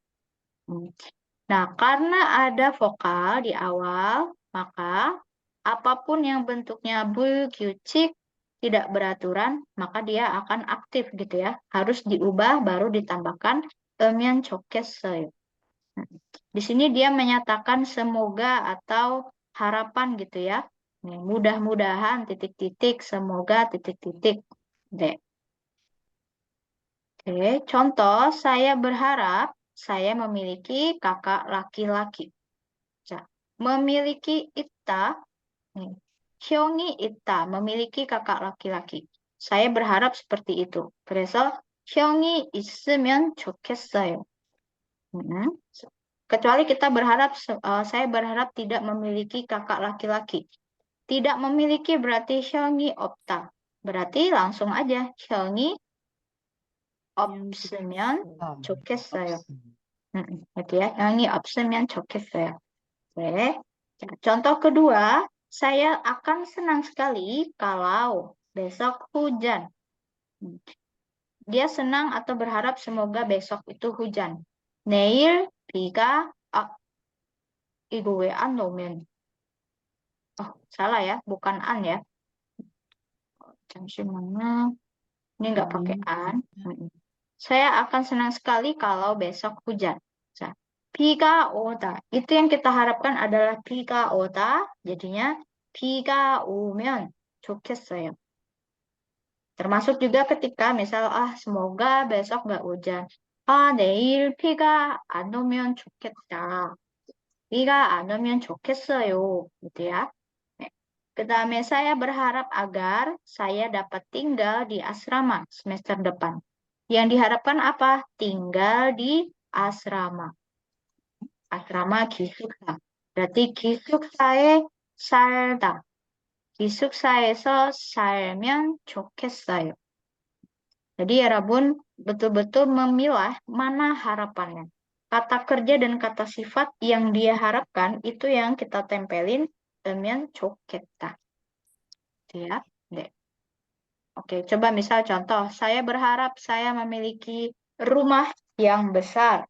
Nah, karena ada vokal di awal, maka apapun yang bentuknya 불규칙, tidak beraturan, maka dia akan aktif gitu ya. Harus diubah baru ditambahkan 면 좋겠어요. Di sini dia menyatakan semoga atau harapan gitu ya. Nih, mudah-mudahan titik-titik, semoga titik-titik. Deh. Oke, contoh saya berharap saya memiliki kakak laki-laki. Memiliki ita, nih, 형이 있다, memiliki kakak laki-laki. Saya berharap seperti itu. 그래서 형이 있으면 좋겠어요. Kecuali kita berharap, saya berharap tidak memiliki kakak laki-laki. Tidak memiliki berarti 형이 없다. Berarti langsung aja 형이 없으면 좋겠어요. Gitu ya. 형이 없으면 좋겠어요. Oke. Contoh kedua, saya akan senang sekali kalau besok hujan. Dia senang atau berharap semoga besok itu hujan. 내일 비가 이거 왜 안 넣으면 oh salah ya, bukan an ya. 잠시만요. Ini nggak pakai an. Saya akan senang sekali kalau besok hujan. 비가 오다. Itu yang kita harapkan adalah 비가 오다. Jadinya 비가 오면 좋겠어요. Termasuk juga ketika misal semoga besok nggak hujan. 내일 비가 안 오면 좋겠다. 비가 안 오면 좋겠어요. Gitu ya. Kedamai saya berharap agar saya dapat tinggal di asrama semester depan. Yang diharapkan apa? Tinggal di asrama. Asrama 기숙사. Berarti 기숙사에 살다. 기숙사에서 살면 좋겠어요. Jadi ya Rabun betul-betul memilah mana harapannya. Kata kerja dan kata sifat yang dia harapkan itu yang kita tempelin dengan 좋겠다. Ya, deh. Oke, coba misal contoh, saya berharap saya memiliki rumah yang besar.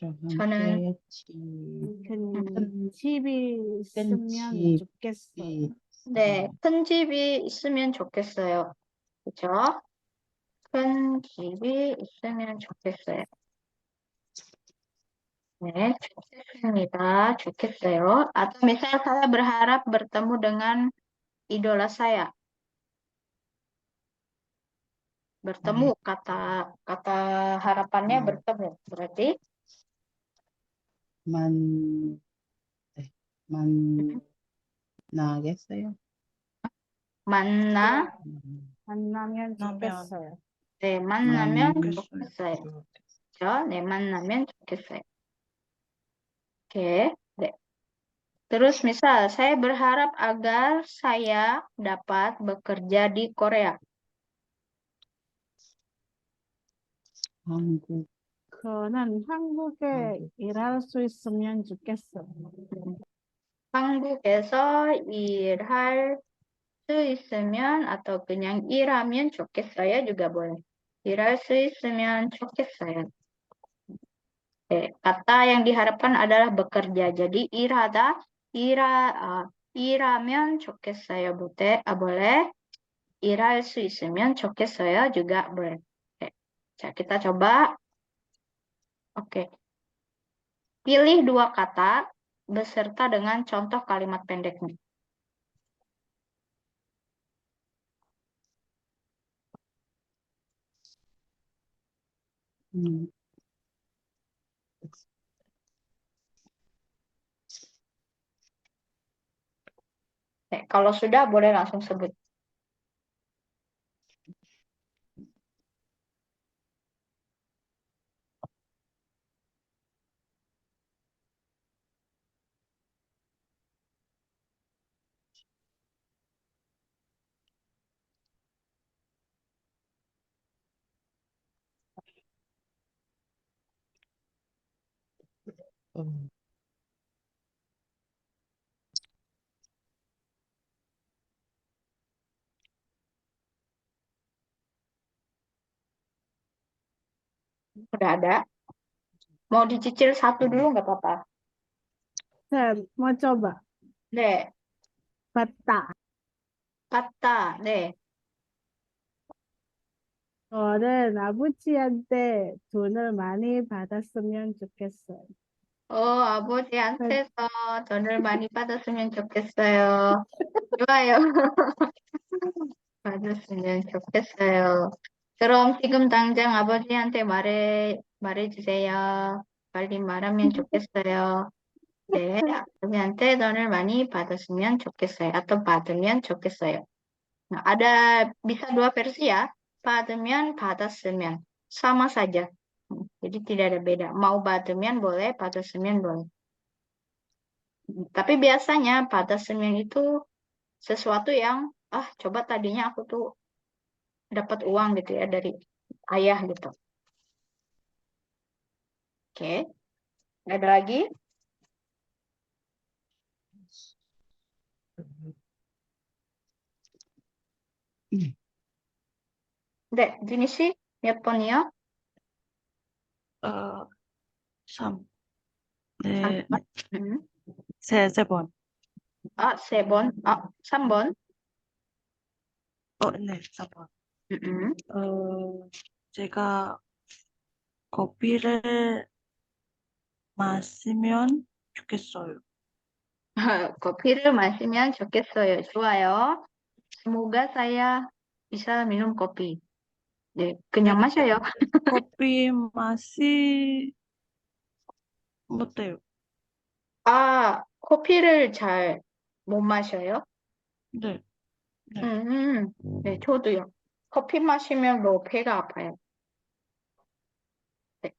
저는 큰 집이 있으면 집. 좋겠어요. 네, 큰 집이 있으면 좋겠어요. 그렇죠? 큰 집이 있으면 좋겠어요. 네, 좋겠습니다. 좋겠어요. Atau misal saya berharap bertemu dengan idola saya. Bertemu, kata harapannya bertemu. Berarti 만나겠어요? 만나면 좋겠어요. 네, 만나면 만- 좋겠어요. 그렇죠? 네, 만나면 좋겠어요. Oke, deh. Terus misal saya berharap agar saya dapat bekerja di Korea. 한국, 저는 한국에 일할 수 있으면 좋겠어요. 한국에서 일할 수 있으면 atau 그냥 일하면 좋겠어요 juga boleh. 일할 수 있으면 좋겠어요. kata yang diharapkan adalah bekerja. Jadi 일하면 좋겠어요. boleh. 일할 수 있으면 좋겠어요 juga boleh. Kita coba. Oke. Pilih dua kata beserta dengan contoh kalimat pendeknya. Hmm. Kalau sudah boleh langsung sebut. Oh. Udah ada. Mau dicicil satu dulu nggak apa-apa. Saya mau coba. Deh, Peta. kata, deh. 저는 아버지한테 돈을 많이 받았으면 좋겠어요. 아버지한테서 돈을 많이 받았으면 좋겠어요. 좋아요. 받았으면 좋겠어요. 그럼 지금 당장 아버지한테 말해주세요. 빨리 말하면 좋겠어요. 네, 아버지한테 돈을 많이 받았으면 좋겠어요. atau 받으면 좋겠어요. Nah, bisa dua versi ya. 받으면, 받았으면. Sama saja. Jadi tidak ada beda. Mau 받으면 boleh, 받았으면 boleh. Tapi biasanya 받았으면 itu sesuatu yang, coba tadinya aku tuh dapat uang gitu ya dari ayah gitu. Oke. Ada lagi? 네, 지니 씨, 몇 번이요? 3. 네, 3번? 음. 세 번. 3번. 3번. 네, 4번. 음. 제가 커피를 마시면 좋겠어요. 커피를 마시면 좋겠어요. 좋아요. Semoga saya bisa minum kopi. 네, 그냥 마셔요. 커피 맛이 못해요. 커피를 잘 못 마셔요? 네, 네. 네, 저도요. 커피 마시면 뭐 배가 아파요. 네,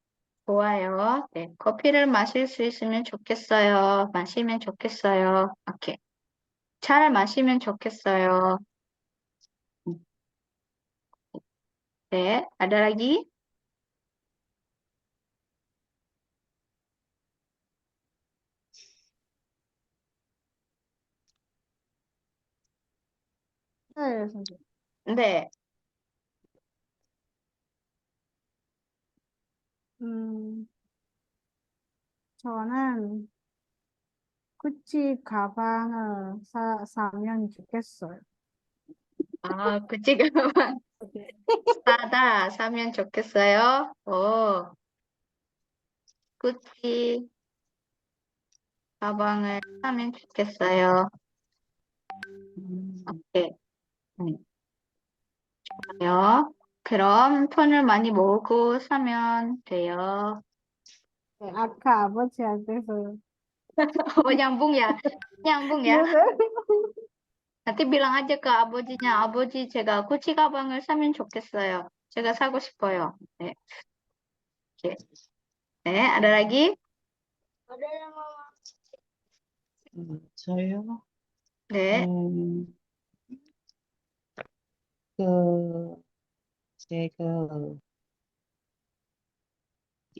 좋아요. 네, 커피를 마실 수 있으면 좋겠어요. 마시면 좋겠어요. 오케이. 잘 마시면 좋겠어요. 네, ada lagi? 네, 선생님. 네, 저는 구찌 가방을 사면 좋겠어요. 그치, 그만. 사면 좋겠어요. 구찌 가방을 사면 좋겠어요. 오케이. 좋아요. 그럼 돈을 많이 모으고 사면 돼요. 네, 아까 아버지한테서 nyambung ya? Nyambung ya? Nanti bilang aja ke 아버지nya, 아버지 제가 구찌 가방을 사면 좋겠어요. 제가 사고 싶어요. 네. 오케이. 네, ada lagi? 저요? 네. 제가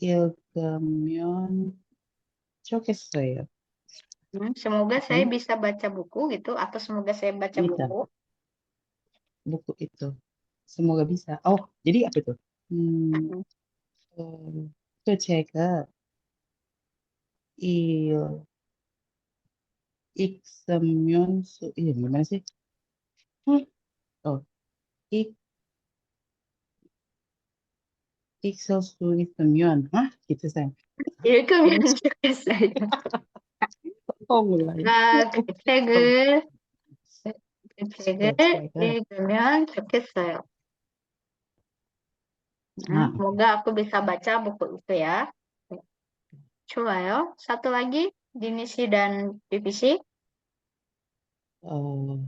읽으면 좋겠어요. Semoga saya bisa baca buku gitu, atau semoga saya baca Bisa. buku. Buku itu. Semoga bisa. Oh, jadi apa tuh? 음, 제가 이 이게 gimana sih? Hmm, Oh, ik, 익설수있으면, gitu sayang. 읽으면 Terus, 좋겠어요. mulai. 그 Oh, 책을, 그 책을 제가, 읽으면 좋겠어요. 아, Semoga aku bisa baca buku itu ya. 좋아요. Satu lagi, Dinisi dan PVC. 어,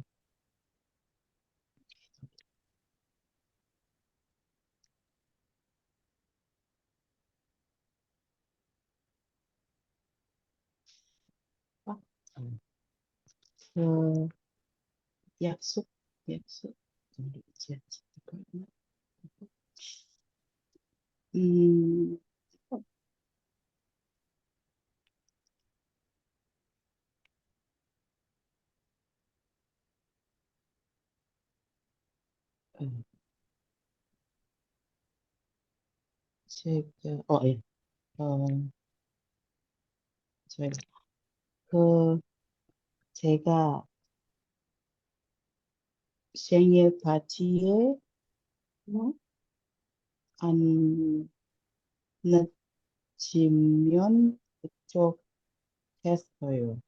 그, 약속, 약속, 뭐지? 잠깐만. 음, 어, 예, 어, 저희, 그, 제가 생일 파티에 Hmm. 안 늦으면 좋겠어요.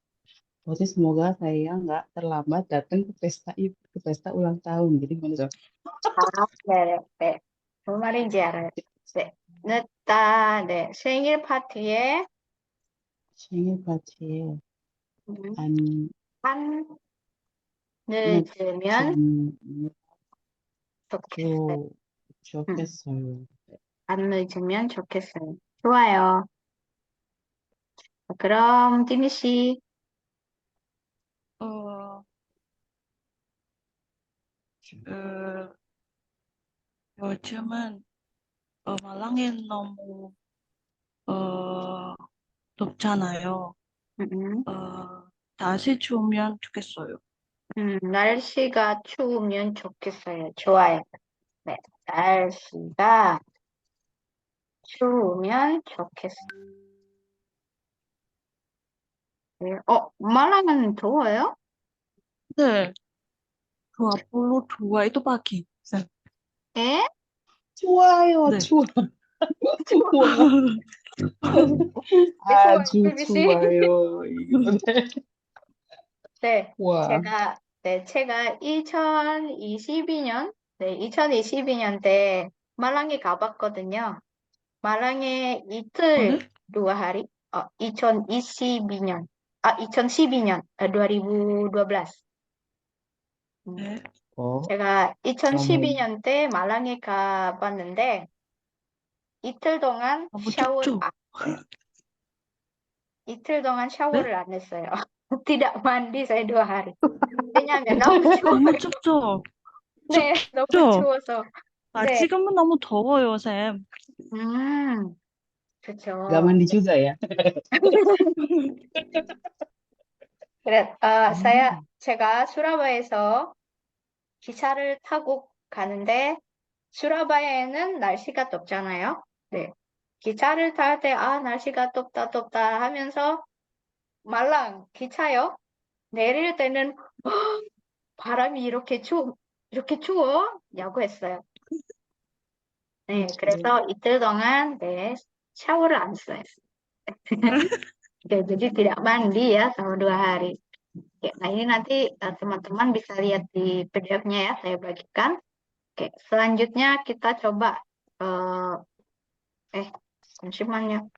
Jadi semoga saya nggak terlambat datang ke pesta itu, ke pesta ulang tahun. Jadi gimana tuh? 네, 네. 무슨 말인지 알아요. 네. 늦다, 네. 생일 파티에 생일 파티에 음, 안 한 늦으면 늦으면 좋겠어요. 음, 좋겠어요. 안 늦으면 좋겠어요. 좋아요. 그럼 디미 씨, 어, 그, 요즘은, 말랑이 너무, 어, 덥잖아요. 음, 다시 추우면 좋겠어요. 날씨가 추우면 좋겠어요. 좋아요. 네, 날씨가 추우면 좋겠어요. 네. 말하면 더워요? 네, 그 앞으로 좋아, itu pagi. 예? 좋아요, 네. 좋아. 와, 네, 좋아요, 아주 비비 씨. 좋아요. 이건데. 네, 와, 제가 2022년, 네, 2022년 때 말랑에 가봤거든요. 말랑에 네? 이틀, 2 hari, 2022년, 2012년, 2012. 네. 제가 너무 2012년 때 말랑에 가봤는데, 이틀 동안 너무 춥죠? 했어요. 이틀 동안 네? 샤워를 안 했어요. Tidak mandi saya 2 hari. 왜냐면 너무 너무 추워요. 춥죠? 네, 너무 춥죠? 추워서. 네, 지금은 너무 더워요, 쌤. 음, nggak 그렇죠. mandi juga ya. 그래, 음, 제가 수라바에서 기차를 타고 가는데, 수라바에는 날씨가 덥잖아요. 네. 기차를 탈 때, 날씨가 덥다, 덥다 하면서, 말랑, 기차요? 내릴 때는, 바람이 이렇게 추워? 라고 했어요. 네, 네. 그래서 이틀 동안, 네, 샤워를 안 했어요. Oke, jadi tidak mandi ya selama 2 hari. Oke, nah ini nanti teman-teman bisa lihat di PDF-nya ya, saya bagikan. Oke, selanjutnya kita coba, eh, pensimannya.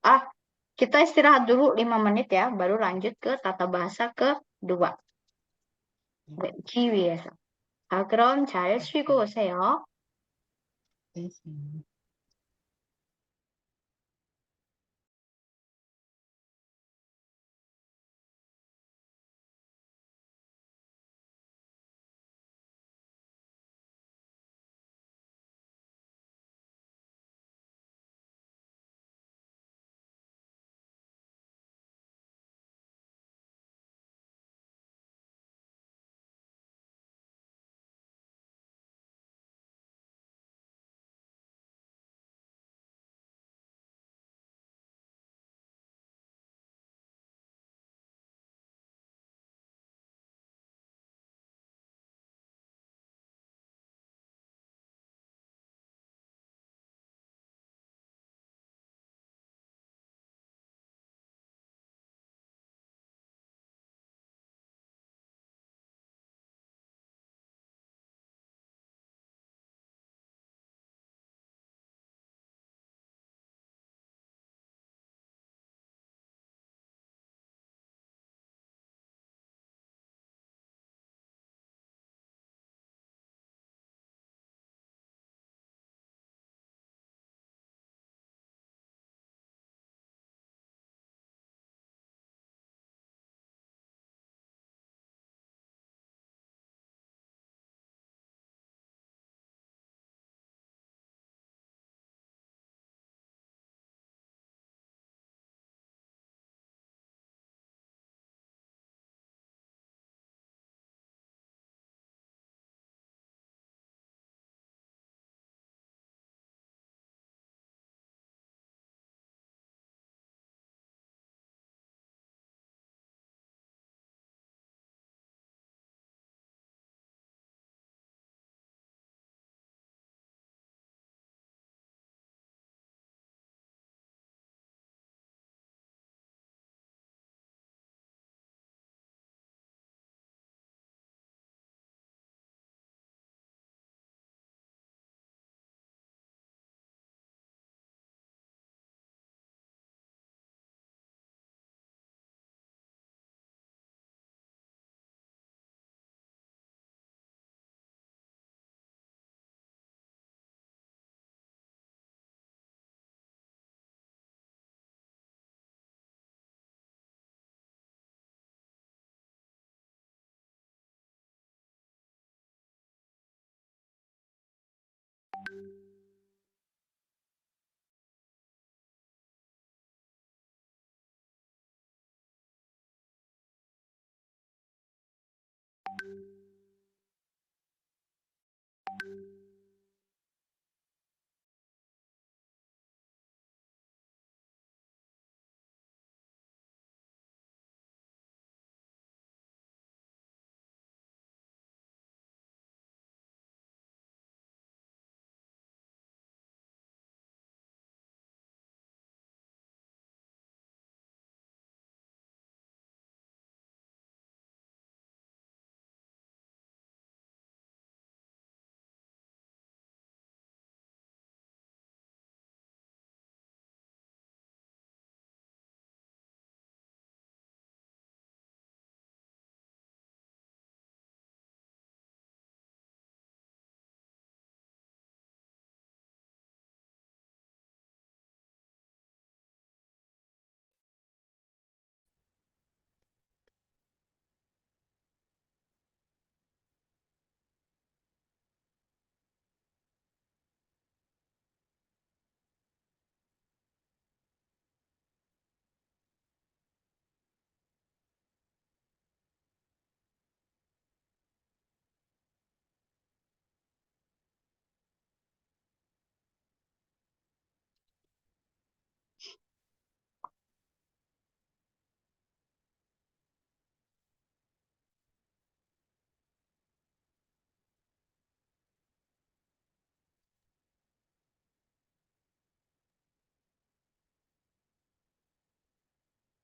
Kita istirahat dulu 5 menit ya, baru lanjut ke tata bahasa kedua. 네, 기위에서. 그럼 잘 쉬고 오세요. 네.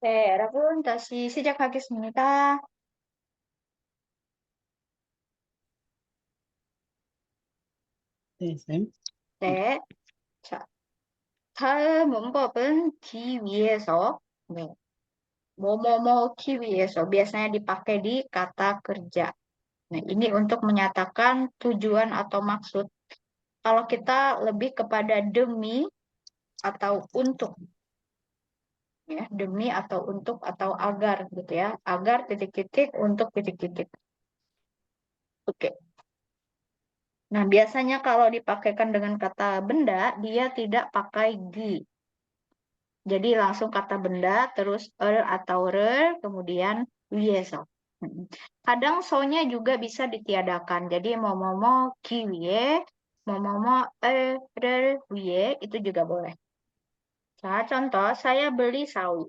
네, 여러분, 다시 시작하겠습니다. 네, 쌤. 네, 자, 다음 문법은 기 위해서. 네, 뭐뭐뭐 기 위해서 biasanya dipakai di kata kerja. Nah, ini untuk menyatakan tujuan atau maksud. Kalau kita lebih kepada demi atau untuk, ya, demi atau untuk atau agar gitu ya, agar titik-titik untuk titik-titik. Oke. Nah, biasanya kalau dipakaikan dengan kata benda, dia tidak pakai gi. Jadi langsung kata benda, terus atau kemudian wieso. Kadang so-nya juga bisa ditiadakan. Jadi momomo ki wie, momomo wie, itu juga boleh. Nah, contoh, saya beli sawi.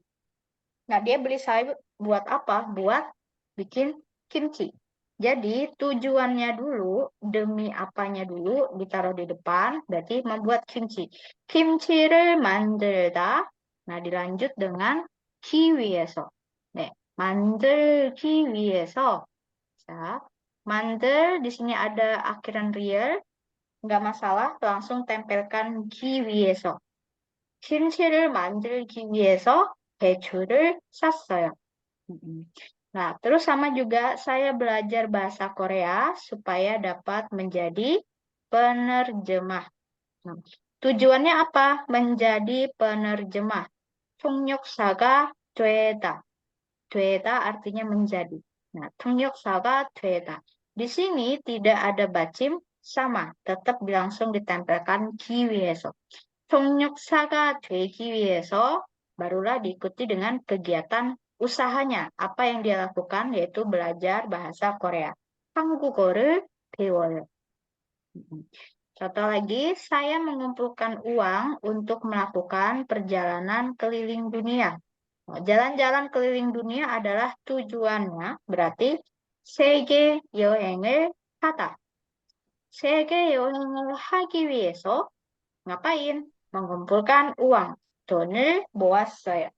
Nah, dia beli sawi buat apa? Buat bikin kimchi. Jadi tujuannya dulu, demi apanya dulu ditaruh di depan, berarti membuat kimchi. Kimchi를 만들다. Nah, dilanjut dengan 기 위해서. 네, 만들기 위해서. Ya, 만들 di sini ada akhiran real, nggak masalah, langsung tempelkan 기 위해서. 김치를 만들기 위해서 배추를 샀어요. Nah, terus sama juga saya belajar bahasa Korea supaya dapat menjadi penerjemah. Tujuannya apa? Menjadi penerjemah. 통역사가 되다. 되다 artinya menjadi. Nah, 통역사가 되다. Di sini tidak ada bacim sama, tetap langsung ditempelkan 기 위해서. 통역사가 되기 위해서 barulah diikuti dengan kegiatan usahanya. Apa yang dia lakukan yaitu belajar bahasa Korea. 한국어를 배워요. Contoh lagi, saya mengumpulkan uang untuk melakukan perjalanan keliling dunia. Jalan-jalan keliling dunia adalah tujuannya, berarti 세계 여행을 하다. 세계 여행을 하기 위해서 ngapain? Mengumpulkan uang. 돈을 모았어요.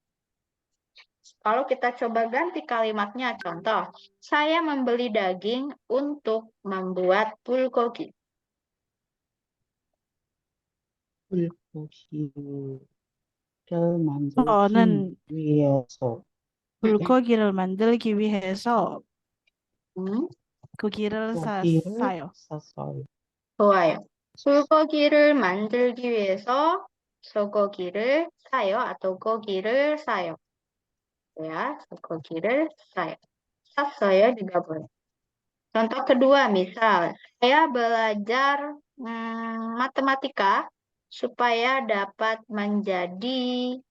Kalau kita coba ganti kalimatnya, contoh, saya membeli daging untuk membuat bulgogi. 불고기를 만들기 저는 위해서 불고기를 만들기 위해서 Hmm, 고기를 고기를 샀어요. 샀어요. 좋아요. 불고기를 만들기 위해서 소고기를 사요 atau 고기를 사요. Ya, 소고기를 사요. 샀어요 juga boleh. Contoh kedua, misal saya belajar matematika supaya dapat menjadi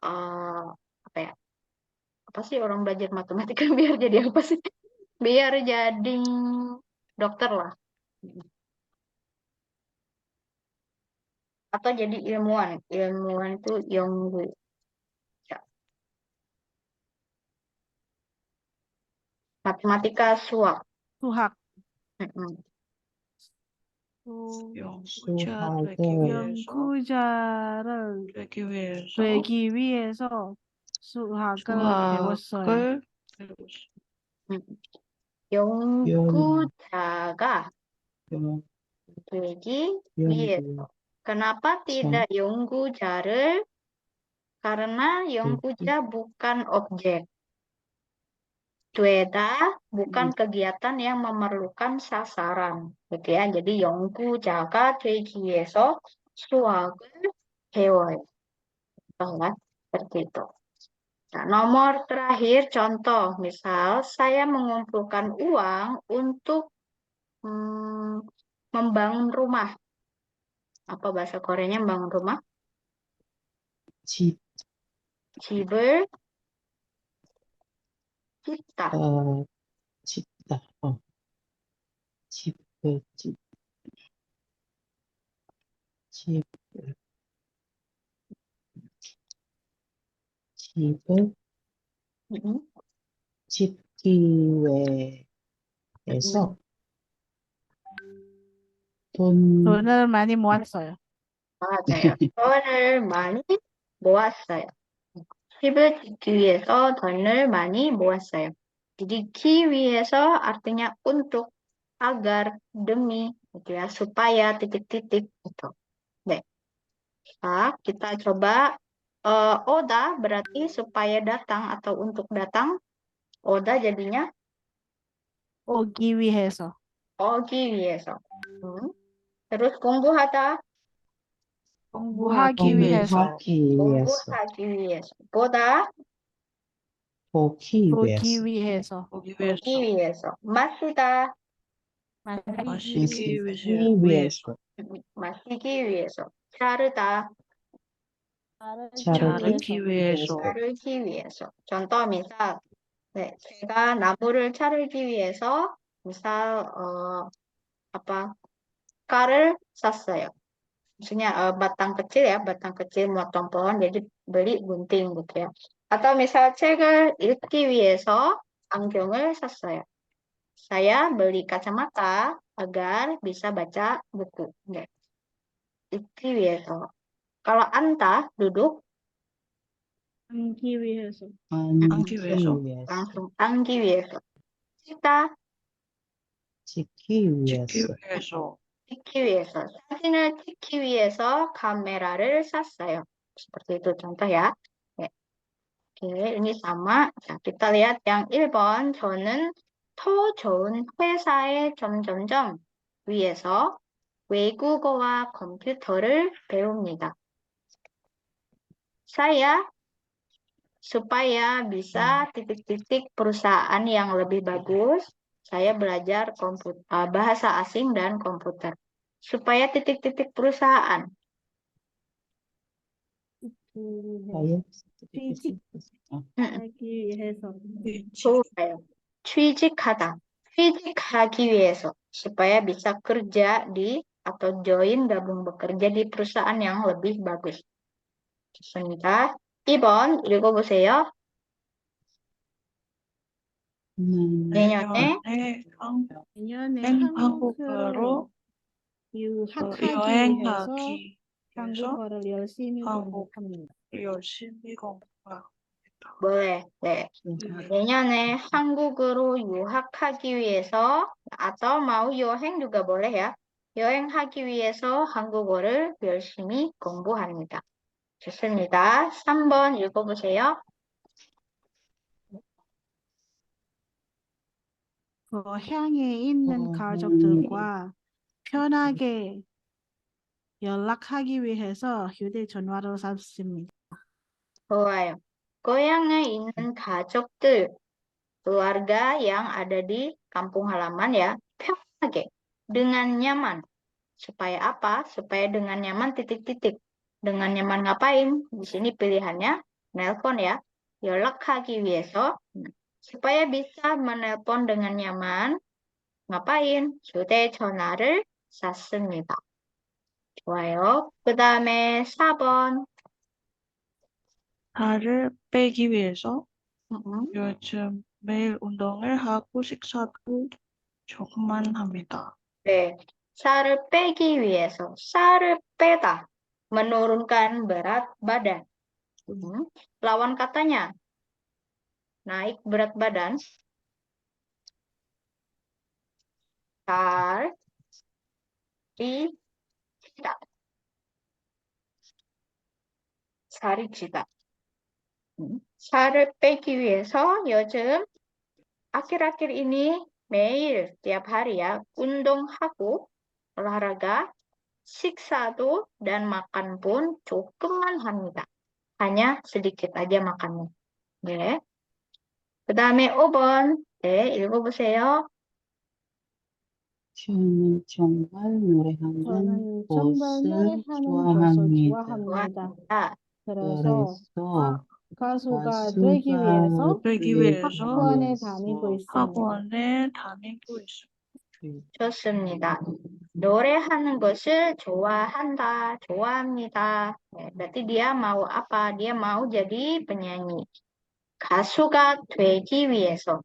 apa ya? Apa sih orang belajar matematika biar jadi apa sih? Biar jadi dokter lah. Atau jadi ilmuwan. Ilmuwan itu yonggu. Ya. Matematika suap. 수학. Mm-mm. 연구자 수학을 되기 위해서 연구자를 되기 위해서 되기 위해서 수학을 배웠어요. 수학을 배웠어요. 연구자가 연- 되기 위해서. 연구 Kenapa tidak yongguja를? Karena yongguja bukan objek. Tueda bukan kegiatan yang memerlukan sasaran, gitu ya. Jadi yongguja가 되기 위해서 수학을 배워요. Ya, seperti itu. Nah, nomor terakhir contoh, misal saya mengumpulkan uang untuk membangun rumah. Apa bahasa Koreanya membangun rumah? 집, 집을 짓다. 짓다. 집, 집을 짓기 위해서 돈을 많이 모았어요. 맞아요. 돈을 많이 모았어요. 팁을 듣기 위해서 돈을 많이 모았어요. 듣기 위해서 artinya untuk, agar, demi, gitu ya, supaya titik-titik gitu. Deh. Nah, kita coba oda berarti supaya datang atau untuk datang. 오다 jadinya 오기 위해서. 오기 위해서. terus 공부하다, 공부하기 위해서. 공부하기 위해서. 공부하기 위해서. 보다, 보기 보기 위해서. 위해서. 보기 보기 위해서, 위해서. 마시다, 마시기 마시기 마시기 위해서, 마시기 위해서. 자르다, 자르기 위해서, 자르기 위해서. contoh misal, 네, 제가 나무를 자르기 위해서 misal apa kal을 샀어요. Maksudnya batang kecil ya, batang kecil motong pohon, jadi beli gunting gitu ya. Atau misal 책을 읽기 위해서 안경을 샀어요. Saya beli kacamata agar bisa baca buku. 네. 읽기 위해서. Kalau anta duduk 앉기 위해서. 앉기 위해서. 위해서. langsung 앉기 위해서. 찍다 찍기 찍기 위해서. 위해서, 찍기 위해서. 사진을 찍기 위해서 카메라를 샀어요. Seperti itu contoh ya. Oke, ini sama. Nah, kita lihat yang 1번. 저는 더 좋은 회사에 점점점 위해서 외국어와 컴퓨터를 배웁니다. Saya supaya bisa titik-titik perusahaan yang lebih bagus, saya belajar bahasa asing dan komputer. Supaya titik-titik perusahaan. saya 취직하기 위해서. 좋아요. 취직하다. 취직하기 위해서. Supaya bisa kerja di atau join gabung bekerja di perusahaan yang lebih bagus. 좋습니다. 2번 읽어보세요. 내년에 내년에 한국으로 유학하기 위해서 여행하기 위해서 한국어를 열심히 한국- 공부합니다. 열심히 공부합니다. boleh. 네. 내년에 한국으로 유학하기 위해서 atau mau 여행 juga boleh ya. 여행하기 위해서 한국어를 열심히 공부합니다. 좋습니다. 3번 읽어보세요. 고향에 있는 가족들과 편하게 연락하기 위해서 휴대전화를 샀습니다. 좋아요. 고향에 있는 가족들, keluarga yang ada di kampung halaman ya, 편하게, dengan nyaman. Supaya apa? Supaya dengan nyaman titik-titik. Dengan nyaman ngapain? Di sini pilihannya nelpon ya. 연락하기 위해서. supaya bisa menelpon dengan nyaman. ngapain? 휴대전화를 샀습니다. 좋아요. 그 다음에 4번. 살을 빼기 위해서 음, 요즘 매일 운동을 하고 식사도 조금만 합니다. 네. 살을 빼기 위해서. 살을 빼다. menurunkan berat badan. Lawan katanya. Naik berat badan. 살, 찌다. 살이 찌다. 살을 빼기 위해서 요즘 akhir-akhir ini 매일 tiap hari ya 운동하고 olahraga, 식사도 dan makan pun 조금만 합니다. hanya sedikit aja makannya. 네. 그다음에 5번. 네, 읽어보세요. 저는 정말 노래하는 저는 정말 것을 노래하는 것을 좋아합니다. 좋아합니다. 그래서 그래서 가수가 되기 위해서 되기 위해서 학원에 다니고 있습니다. 학원에 다니고 있습니다. 좋습니다. 노래하는 것을 좋아한다, 좋아합니다. 네, berarti dia mau apa? Dia mau jadi penyanyi. 가수가 되기 위해서.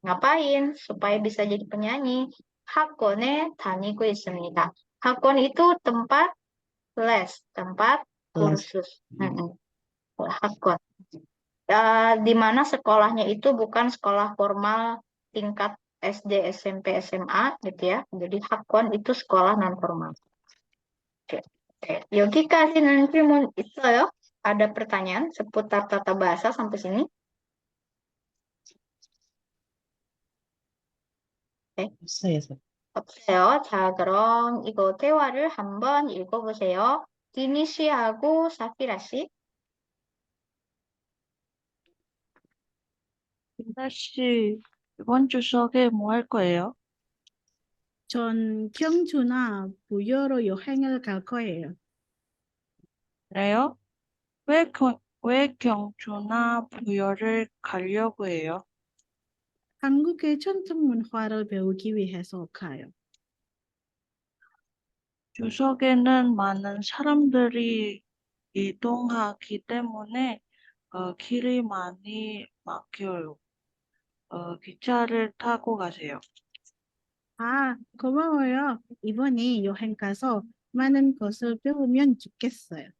ngapain? supaya bisa jadi penyanyi. 학원에 다니고 있습니다. 학원 itu tempat les, tempat kursus. 학원. di mana sekolahnya itu bukan sekolah formal tingkat SD, SMP, SMA gitu ya. Jadi 학원 itu sekolah non formal. Oke. Oke. 여기까지는 질문 있어요? Ada pertanyaan seputar tata bahasa sampai sini? 없어요, 선. 없어요. 자, 그럼 이거 대화를 한번 읽어보세요. 디니 씨하고 사피라 씨. 민다 씨, 이번 추석에 뭐 할 거예요? 전 경주나 부여로 여행을 갈 거예요. 그래요? 왜 경주나 부여를 가려고 해요? 한국의 전통 문화를 배우기 위해서 가요. 추석에는 많은 사람들이 이동하기 때문에 길이 많이 막혀요. 기차를 타고 가세요. 아, 고마워요. 이번에 여행 가서 많은 것을 배우면 좋겠어요.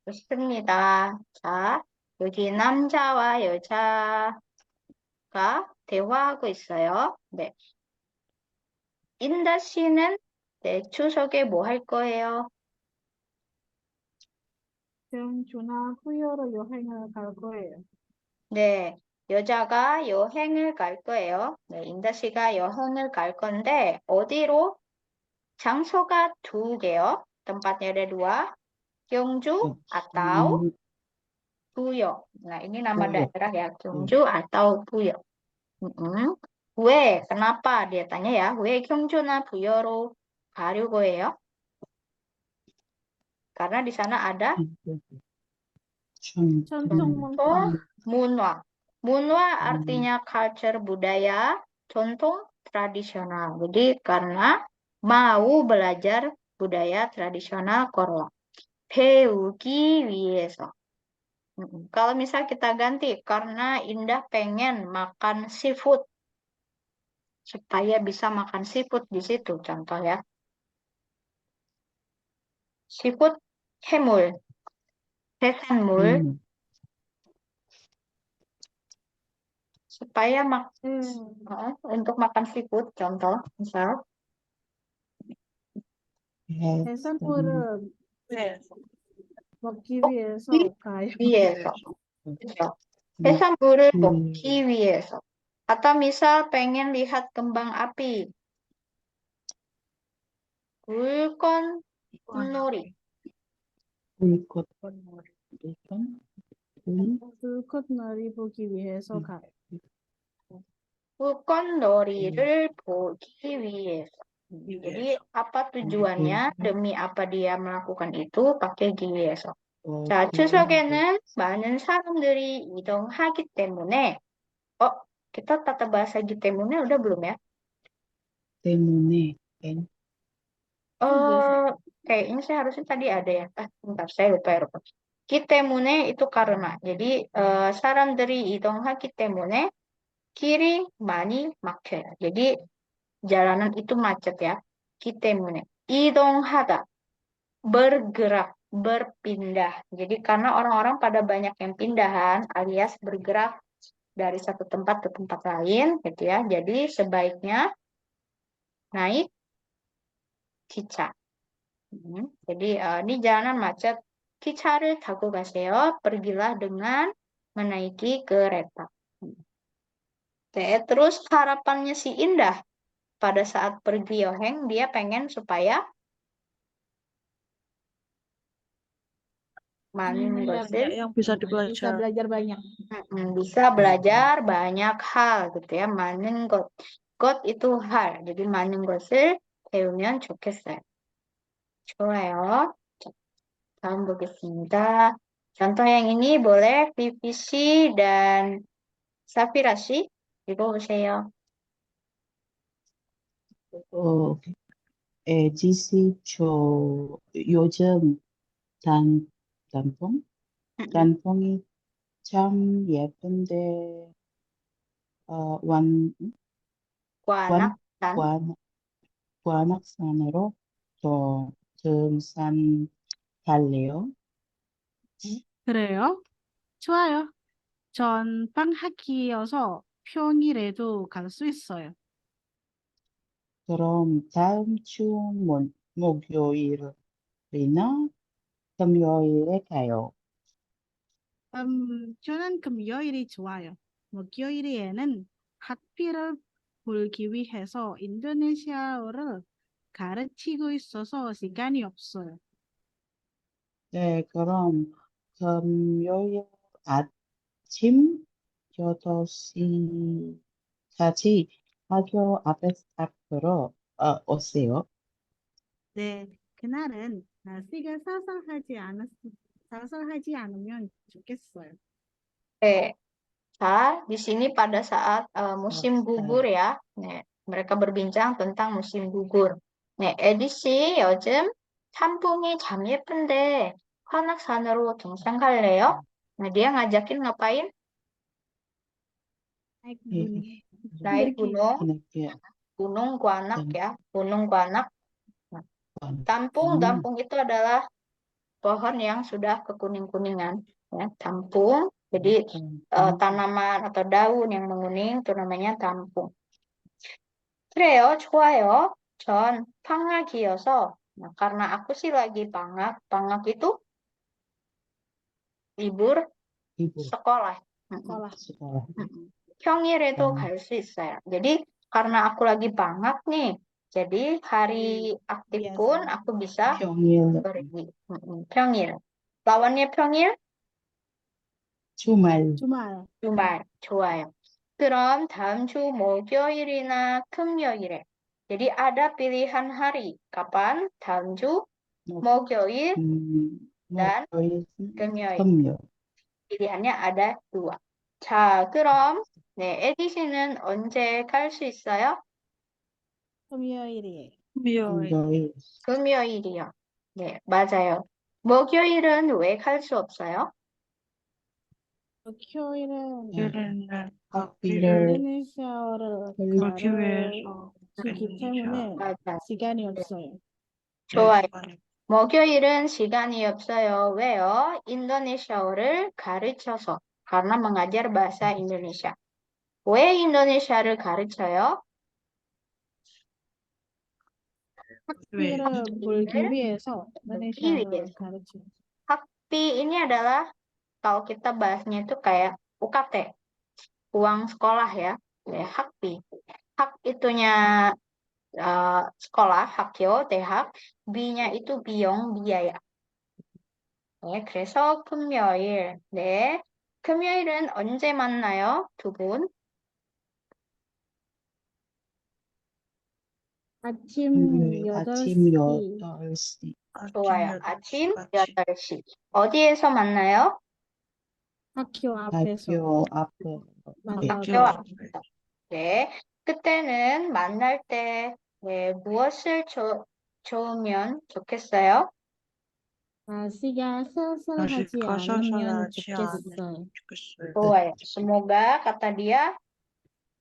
좋습니다. 자, 여기 남자와 여자가 대화하고 있어요. 네. 인다 씨는 네, 추석에 뭐 할 거예요? 경주나 부여로 여행을 갈 거예요. 네, 여자가 여행을 갈 거예요. 네, 인다 씨가 여행을 갈 건데 어디로? 장소가 두 개요. Tempatnya ada dua. Gyeongju atau Puyo. Nah, ini nama Puyo. daerah ya, Gyeongju atau Puyo. 왜? Kenapa? Dia tanya ya, 왜 경주나 부여로 가려고 해요? Karena di sana ada 전통 문화. 문화. 문화 artinya culture budaya, 전통 tradisional. Jadi karena mau belajar budaya tradisional Korea. 배우기 위해서. Kalau misal kita ganti, karena Indah pengen makan seafood, supaya bisa makan seafood di situ, contoh ya. Seafood, 해물, 해산물, supaya untuk makan seafood, contoh, misal. 해산물을 네. 먹기 위해서 가요. 위해서. 그렇죠. 해산물을 먹기 위해서. Atau misal pengen lihat kembang api. 불꽃놀이. 불꽃놀이 보기 위해서 가요. 불꽃놀이를 보기 위해서. Jadi apa tujuannya? Demi apa dia melakukan itu? Pakai 위해서. 자, 추석에는 많은 사람들이 이동하기 때문에 kita tata bahasa 때문에 udah belum ya? 때문에 Kayaknya saya harusnya tadi ada ya. Bentar, saya lupa. 때문에 itu karena. Jadi 사람들이 이동하기 때문에 길이 많이 막혀요. Jadi jalanan itu macet ya. 때문에 이동하다 bergerak, berpindah. Jadi karena orang-orang pada banyak yang pindahan alias bergerak dari satu tempat ke tempat lain gitu ya. Jadi sebaiknya naik 기차. Jadi ini jalanan macet. 기차를 타고 가세요. Pergilah dengan menaiki kereta. Oke, terus harapannya si Indah pada saat pergi yaheng dia pengen supaya yang bisa bisa dipelajari. belajar banyak. Bisa belajar banyak hal gitu ya. 많은 것. 것 itu hal. jadi 많은 것을 배우면 좋겠어요. 좋아요. 자, 다음 보겠습니다. contoh yang ini boleh PVC dan Safira 씨 읽어보세요. 지시 요즘 단풍이 참 예쁜데 관악산으로 등산 갈래요? 그래요? 좋아요. 전 방학기여서 평일에도 갈 수 있어요. 그럼 다음 주 목요일이나 금요일에 가요. 저는 금요일이 좋아요. 목요일에는 학비를 벌기 위해서 인도네시아어를 가르치고 있어서 시간이 없어요. 네, 그럼 금요일 아침 8시까지 학교 앞으로 오세요. 네, 그날은 날씨가 쌀쌀하지 않으면 좋겠어요. 네. Nah, di sini pada saat musim gugur 네. ya, 네, mereka berbincang tentang musim gugur. 네, 에디씨 요즘 산봉이 참 예쁜데 관악산으로 등산 갈래요? Nah, dia ngajakin ngapain? 나이크 예, 분이 Naik 이렇게 이렇게 Gunung Guanak ya, Gunung Guanak. Nah, tampung, 음, tampung itu adalah pohon yang sudah kekuning-kuningan, ya, tampung. Jadi tanaman atau daun yang menguning itu namanya tampung. 그래요, 좋아요. 전 방학이어서, nah, karena aku sih lagi 방학 itu libur 이불 sekolah. sekolah. sekolah. 평일에도 음, 갈 수 있어요. Jadi karena aku lagi 방학 nih, jadi hari aktif pun 비해서 aku bisa 평일, pergi. 평일. lawannya 평일? 주말, 주말 주말. 좋아요. 그럼 다음 주 목요일이나 금요일에. jadi ada pilihan hari. Kapan? 다음 주 목, 목요일 dan 목요일, 금요일. 금요일. pilihannya ada dua. 자, 그럼 네, 에디씨는 언제 갈 수 있어요? 금요일이에요. 금요일. 금요일, 금요일이요. 네, 맞아요. 목요일은 왜 갈 수 없어요? 목요일은 네, 요일에는 학비를 인도네시아어를 가기 위해서 가르치기 때문에 맞아요. 시간이 네, 없어요. 좋아요. 시간이 목요일은 시간이 없어요. 왜요? 인도네시아어를 가르쳐서. karena mengajar bahasa Indonesia. 왜 인도네시아를 가르쳐요? 왜? 학비를 벌기 위해서 벌기 인도네시아어를 위해서. 가르쳐요. 학비 ini adalah kalau kita bahasnya itu kayak UKT, uang sekolah ya, 학비. hak itunya sekolah, 학교, 대학, Bnya itu 비용, biaya. 네, 그래서 금요일. 네, 금요일은 언제 만나요? 두 분? 아침 금요일 아침 8시 8시 좋아요. 아침 아침 8시. 8시. 어디에서 만나요? 학교 앞에서 학교 앞에 네, 학교 학교 앞. 앞에. 네, 그때는 만날 때 무엇을 좋으면 좋겠어요? 날씨가 쌀쌀하지 날씨가 않으면 쌀쌀하지 좋겠어요. 않으면 좋겠어요. 좋아요. Semoga kata dia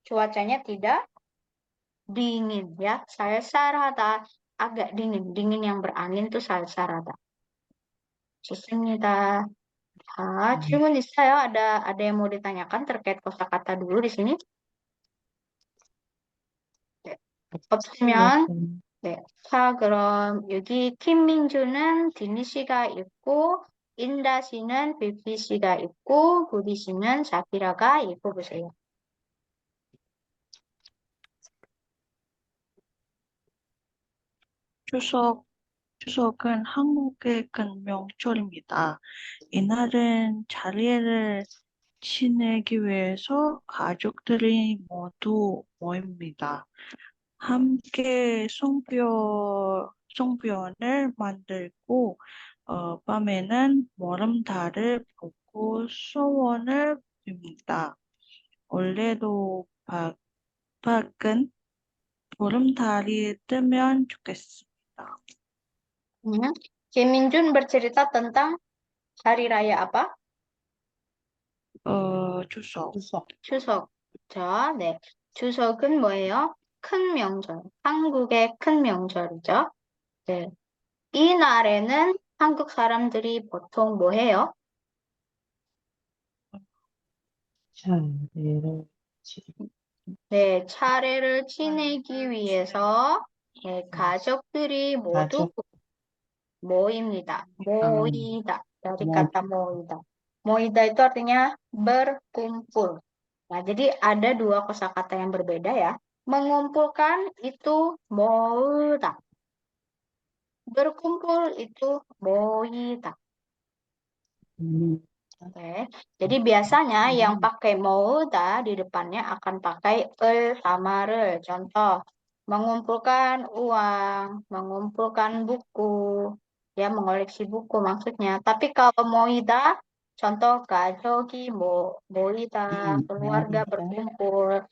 cuacanya tidak dingin ya. 쌀쌀하다. agak dingin. dingin yang berangin tuh 쌀쌀하다. 좋습니다. 자, 질문 있어요? ada yang mau ditanyakan terkait kosakata dulu di sini? 네. 없으면 네. 자, 그럼 여기 김민주는 디니 씨가 있고 인다 씨는 비비 씨가 있고 구디 씨는 자키라가 있고 보세요. 추석은 한국의 큰 명절입니다. 이날은 자리를 지내기 위해서 가족들이 모두 모입니다. 함께 송편을 만들고 밤에는 보름달을 보고 소원을 빕니다. 올해도 밝은 보름달이 뜨면 좋겠습니다. 김민준 bercerita tentang hari raya apa? 추석. 추석. 자, 네. 추석은 뭐예요? 큰 명절. 한국의 큰 명절이죠. 네. 이 날에는 한국 사람들이 보통 뭐 해요? 차례를 네, 차례를 지내기 위해서 네, 가족들이 모두 가족 모입니다. 모이다. Dari 모 kata moida. Moida itu artinya berkumpul. Nah, jadi ada dua kosakata yang berbeda ya. Mengumpulkan itu moida. Berkumpul itu moida. 음, Oke. Jadi biasanya yang pakai moda di depannya akan pakai sama re. Contoh, mengumpulkan uang, mengumpulkan buku, ya mengoleksi buku maksudnya. Tapi kalau moida, contoh gajogi, moida, keluarga 모이다 berkumpul,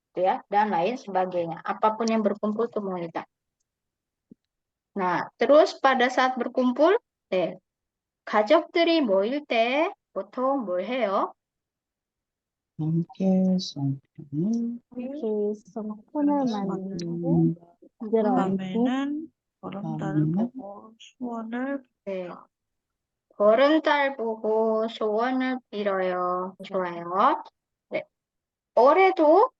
gitu ya, dan lain sebagainya. Apapun yang berkumpul itu moida. Nah, terus pada saat berkumpul, 가족들이 모일 때 보통 뭘 해요? 함께 성편을 이렇게 손을 만들고 들어요. 밤에는 보름달을 밤에는 보고 소원을 네. 보름달 보고 소원을 빌어요. 좋아요. 네. 올해도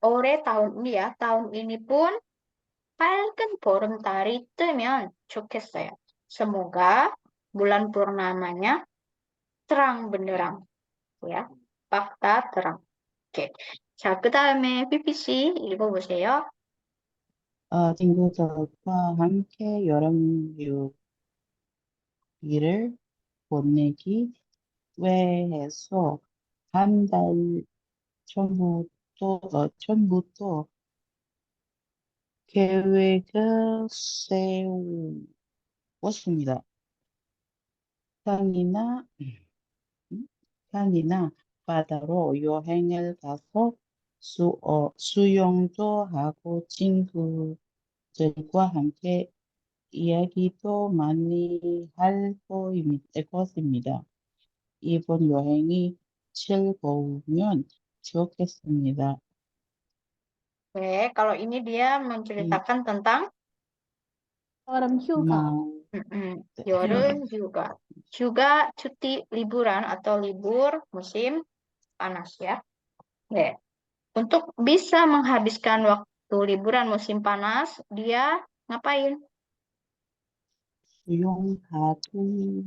올해 tahun ini ya, tahun ini pun 밝은 보름달이 뜨면 좋겠어요. Semoga bulan purnamanya terang benderang, ya. fakta terang. 오케이. 자, 그 다음에 PPC 읽어보세요. 친구들과 함께 여름 휴일을 보내기 위해서 한 달 전부터 계획을 세웠습니다. 산이나 산이나 바다로 여행을 가서 수영도 하고 친구들과 함께 이야기도 많이 할 것입니다. 이번 여행이 즐거우면 좋겠습니다. Oke, kalau ini dia menceritakan tentang 여름 휴가. 여름 juga. Juga cuti liburan atau libur musim panas ya. Oke. Untuk bisa menghabiskan waktu liburan musim panas, dia ngapain? 수영하고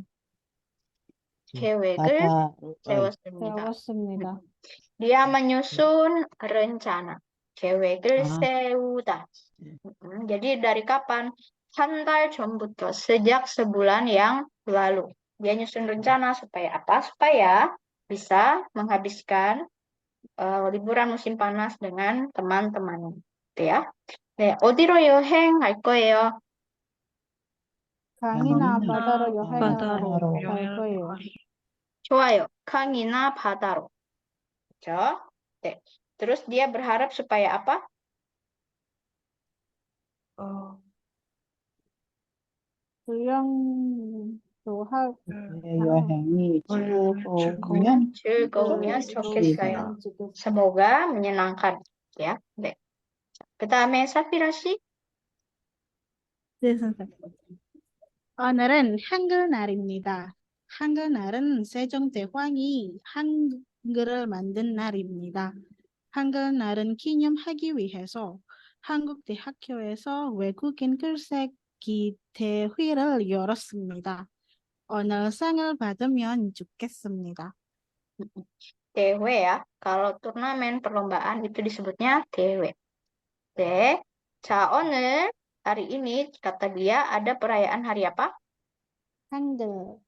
계획을 바다로 세웠습니다. 배웠습니다. Dia menyusun rencana. 계획을 아, 세우다. Jadi dari kapan? 한 달 전부터, sejak sebulan yang lalu. Dia nyusun rencana supaya apa? Supaya bisa menghabiskan liburan musim panas dengan teman-teman. Gitu ya. 네, 어디로 여행할 거예요? 강이나 바다로 바다로 여행하러 갈 여행을 거예요. 가리. 좋아요. 강이나 바다로. 그렇죠? 네. Terus dia berharap supaya apa? 수영도 하고 여행이 즐거우면 즐거우면 좋겠어요. Semoga menyenangkan. Ya. 네. 그 다음에 사피라 씨. 네, 선생님. 오늘은 한글날입니다. 한글날은 세종대왕이 한글을 만든 날입니다. 한글날은 기념하기 위해서 한국대학교에서 외국인 글쓰기 대회를 열었습니다. 오늘 상을 받으면 좋겠습니다. Dewe ya. Kalau turnamen perlombaan itu disebutnya dewe. Oke. 자, 오늘 hari ini kata dia ada perayaan hari apa? 한글.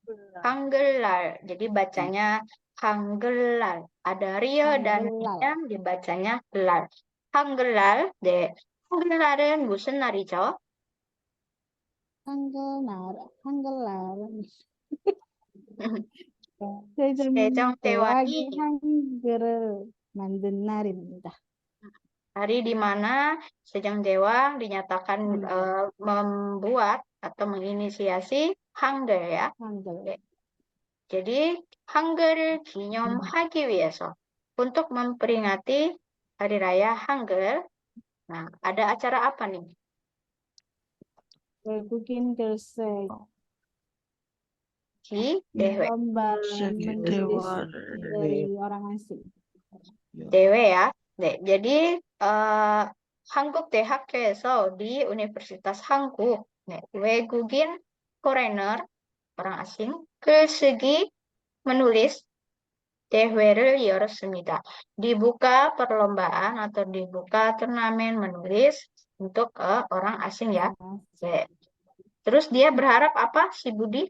한글날. Jadi bacanya 한글날. Ada ria dan 한글날. nya dibacanya lar. 한글날. 네. 한글날은 무슨 날이죠? 한글날은 세종대왕이 세종대왕이 한글을 만든 날입니다. hari di mana Sejong Dewa dinyatakan membuat atau menginisiasi Hangul ya. 한글. Jadi Hangul을 기념하기 위해서 untuk memperingati hari raya Hangul. Nah, ada acara apa nih? 외국인 글쓰기 si dewe. lomba segi menulis 대화를 dari orang asing. dewe ya. 네, jadi 한국 대학교에서 di Universitas Hanguk, 네, 외국인 foreigner orang asing 글쓰기 menulis 대회를 열었습니다. Dibuka perlombaan atau dibuka turnamen menulis untuk orang asing ya. 네. Terus dia berharap apa si Budi?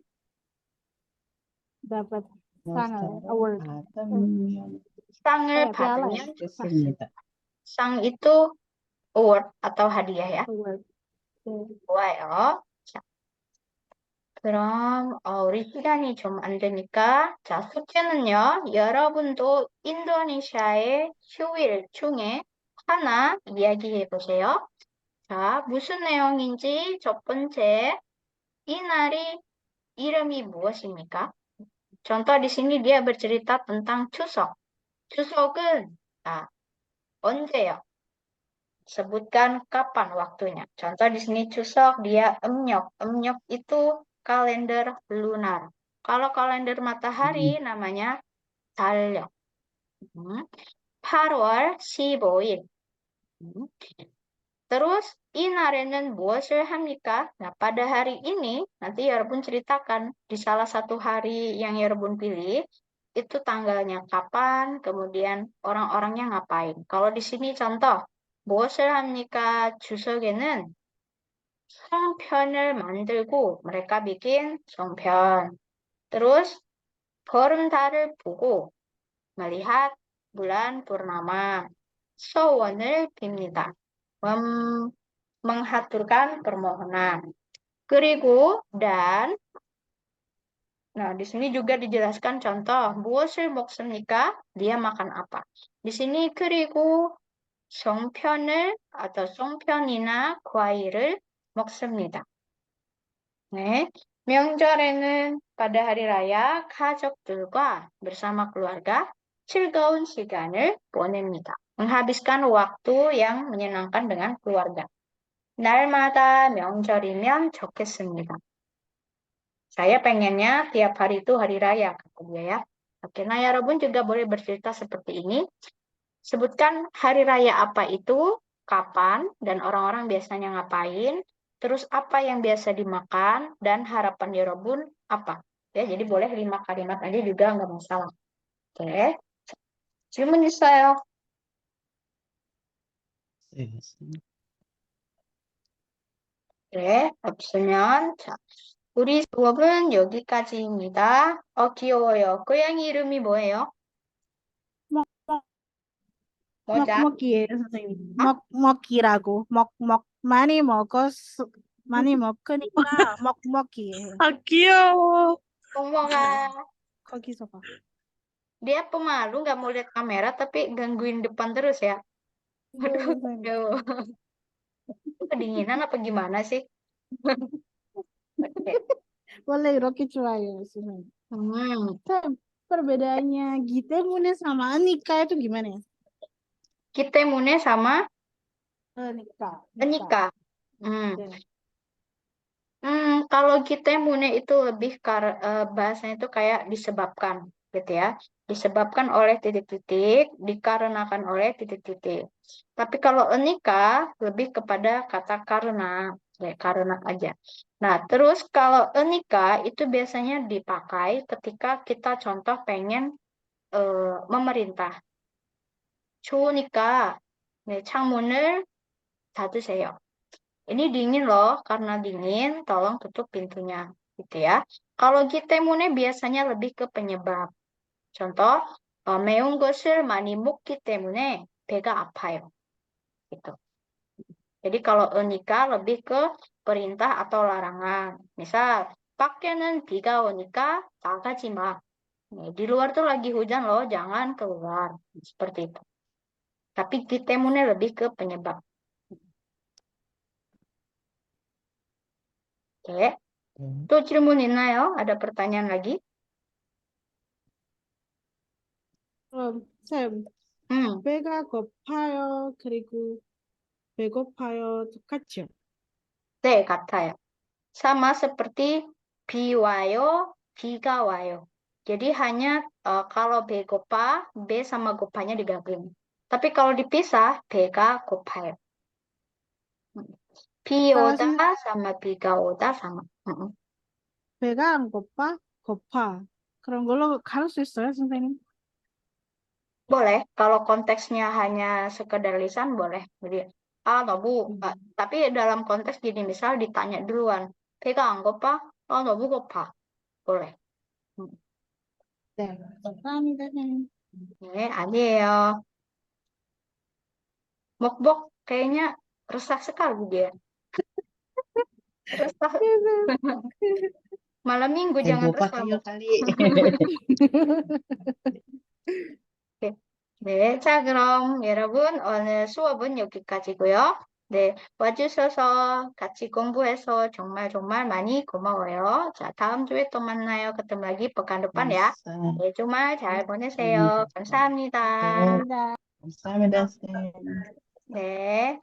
Dapat sangat award. 받으면 상을 piala ya? 받으면 좋겠습니다. 상 itu award atau hadiah ya. Award. 네. 좋아요. 자, 그럼 우리 시간이 좀 안 되니까 자, 숙제는요. 여러분도 인도네시아의 휴일 중에 하나 이야기해 보세요. 자, 무슨 내용인지 첫 번째, 이 날이 이름이 무엇입니까? contoh di sini dia bercerita tentang Chuseok. Chuseok은 언제요? Sebutkan kapan waktunya. Contoh di sini Chuseok dia Emnyok. Emnyok itu kalender lunar. Kalau kalender matahari namanya 달력. 8월 15일. Terus 이 날에는 무엇을 합니까? Nah, pada hari ini nanti 여러분 ceritakan di salah satu hari yang 여러분 pilih itu tanggalnya kapan, kemudian orang-orangnya ngapain. Kalau di sini contoh 무엇을 합니까? 주석에는 송편을 만들고 mereka bikin 송편. Terus 보름달을 보고 melihat bulan purnama. 소원을 빕니다. Menghaturkan permohonan. 그리고 dan nah di sini juga dijelaskan contoh 무엇을 먹습니까? Dia makan apa? Di sini 그리고 송편을 atau 송편이나 과일을 먹습니다. 네. 명절에는 pada hari raya 가족들과 bersama keluarga 즐거운 시간을 보냅니다. Menghabiskan waktu yang menyenangkan dengan keluarga. 날마다 명절이면 좋겠습니다. Saya pengennya tiap hari itu hari raya, kata dia ya. Oke, nah 여러분 juga boleh bercerita seperti ini. Sebutkan hari raya apa itu, kapan, dan orang-orang biasanya ngapain, terus apa yang biasa dimakan, dan harapan 여러분 apa. Ya, jadi boleh 5 kalimat aja juga nggak masalah. Oke, 질문 있어요? 네. 네, 없으면 자, 우리 수업은 여기까지입니다. 귀여워요. 고양이 이름이 뭐예요? 뭐자? 먹먹이에요, 선생님. 먹먹이라고. 먹먹. 많이 먹으니까 먹먹이에요. 아, 귀여워. 멍멍아. 거기서 봐. Dia pemalu, nggak mau lihat kamera, tapi gangguin depan terus ya. Aduh, aduh. Kedinginan apa gimana sih? Oke. 원래 이렇게 좋아해요, 선생님. 쌤, perbedaannya Gitemune sama Anika itu gimana ya? Kitemune sama Anika. Anika. 네. Kalau Kitemune itu lebih bahasanya itu kayak disebabkan, gitu ya. Disebabkan oleh titik-titik, dikarenakan oleh titik-titik. Tapi kalau Anika lebih kepada kata karena, ya, karena aja. Nah, terus kalau Anika itu biasanya dipakai ketika kita contoh pengen memerintah. 추우니까 네, 창문을 닫으세요. Ini dingin loh, karena dingin, tolong tutup pintunya, gitu ya. Kalau 기때문에 biasanya lebih ke penyebab. Contoh, 매운 것을 많이 먹기 때문에 배가 아파요. Gitu. Jadi kalau nikah lebih ke perintah atau larangan. Misal, 밖에는 비가 오니까 나가지 마. Di luar tuh lagi hujan loh, jangan keluar. Seperti itu. Tapi 기때문에 lebih ke penyebab. Oke. 또 질문 있나요? ada pertanyaan lagi? 쌤, 배가 고파요. 그리고 배고파요. 똑같죠? 네, 같아요. Sama seperti 비 와요, 비가 와요. jadi hanya kalau B gopa, B sama gopanya digabung. Tapi kalau dipisah, B가 고파요. 비 Kalau 오다 sama 비가 오다 sama. 배가 안 고파? 고파. 그런 걸로 가를 수 있어요, 선생님? Boleh, kalau konteksnya hanya sekedar lisan boleh. Jadi, 너무, tapi dalam konteks gini, misal ditanya duluan, 배가 안 고파? 너무 고파. boleh. 네, 감사합니다, 선생님. 네, 아니에요. Mokbok kayaknya resah sekali dia. Resah. Malam minggu jangan Bopa resah. kayo Mok. kali. 네, 자, 그럼 여러분 오늘 수업은 여기까지고요. 네, 와주셔서 같이 공부해서 정말 정말 많이 고마워요. 자, 다음 주에 또 만나요. ketemu lagi pekan depan ya. Bisa. 네, 주말 잘 보내세요. 감사합니다. 감사합니다. Kamsahamnida, Sen. 네.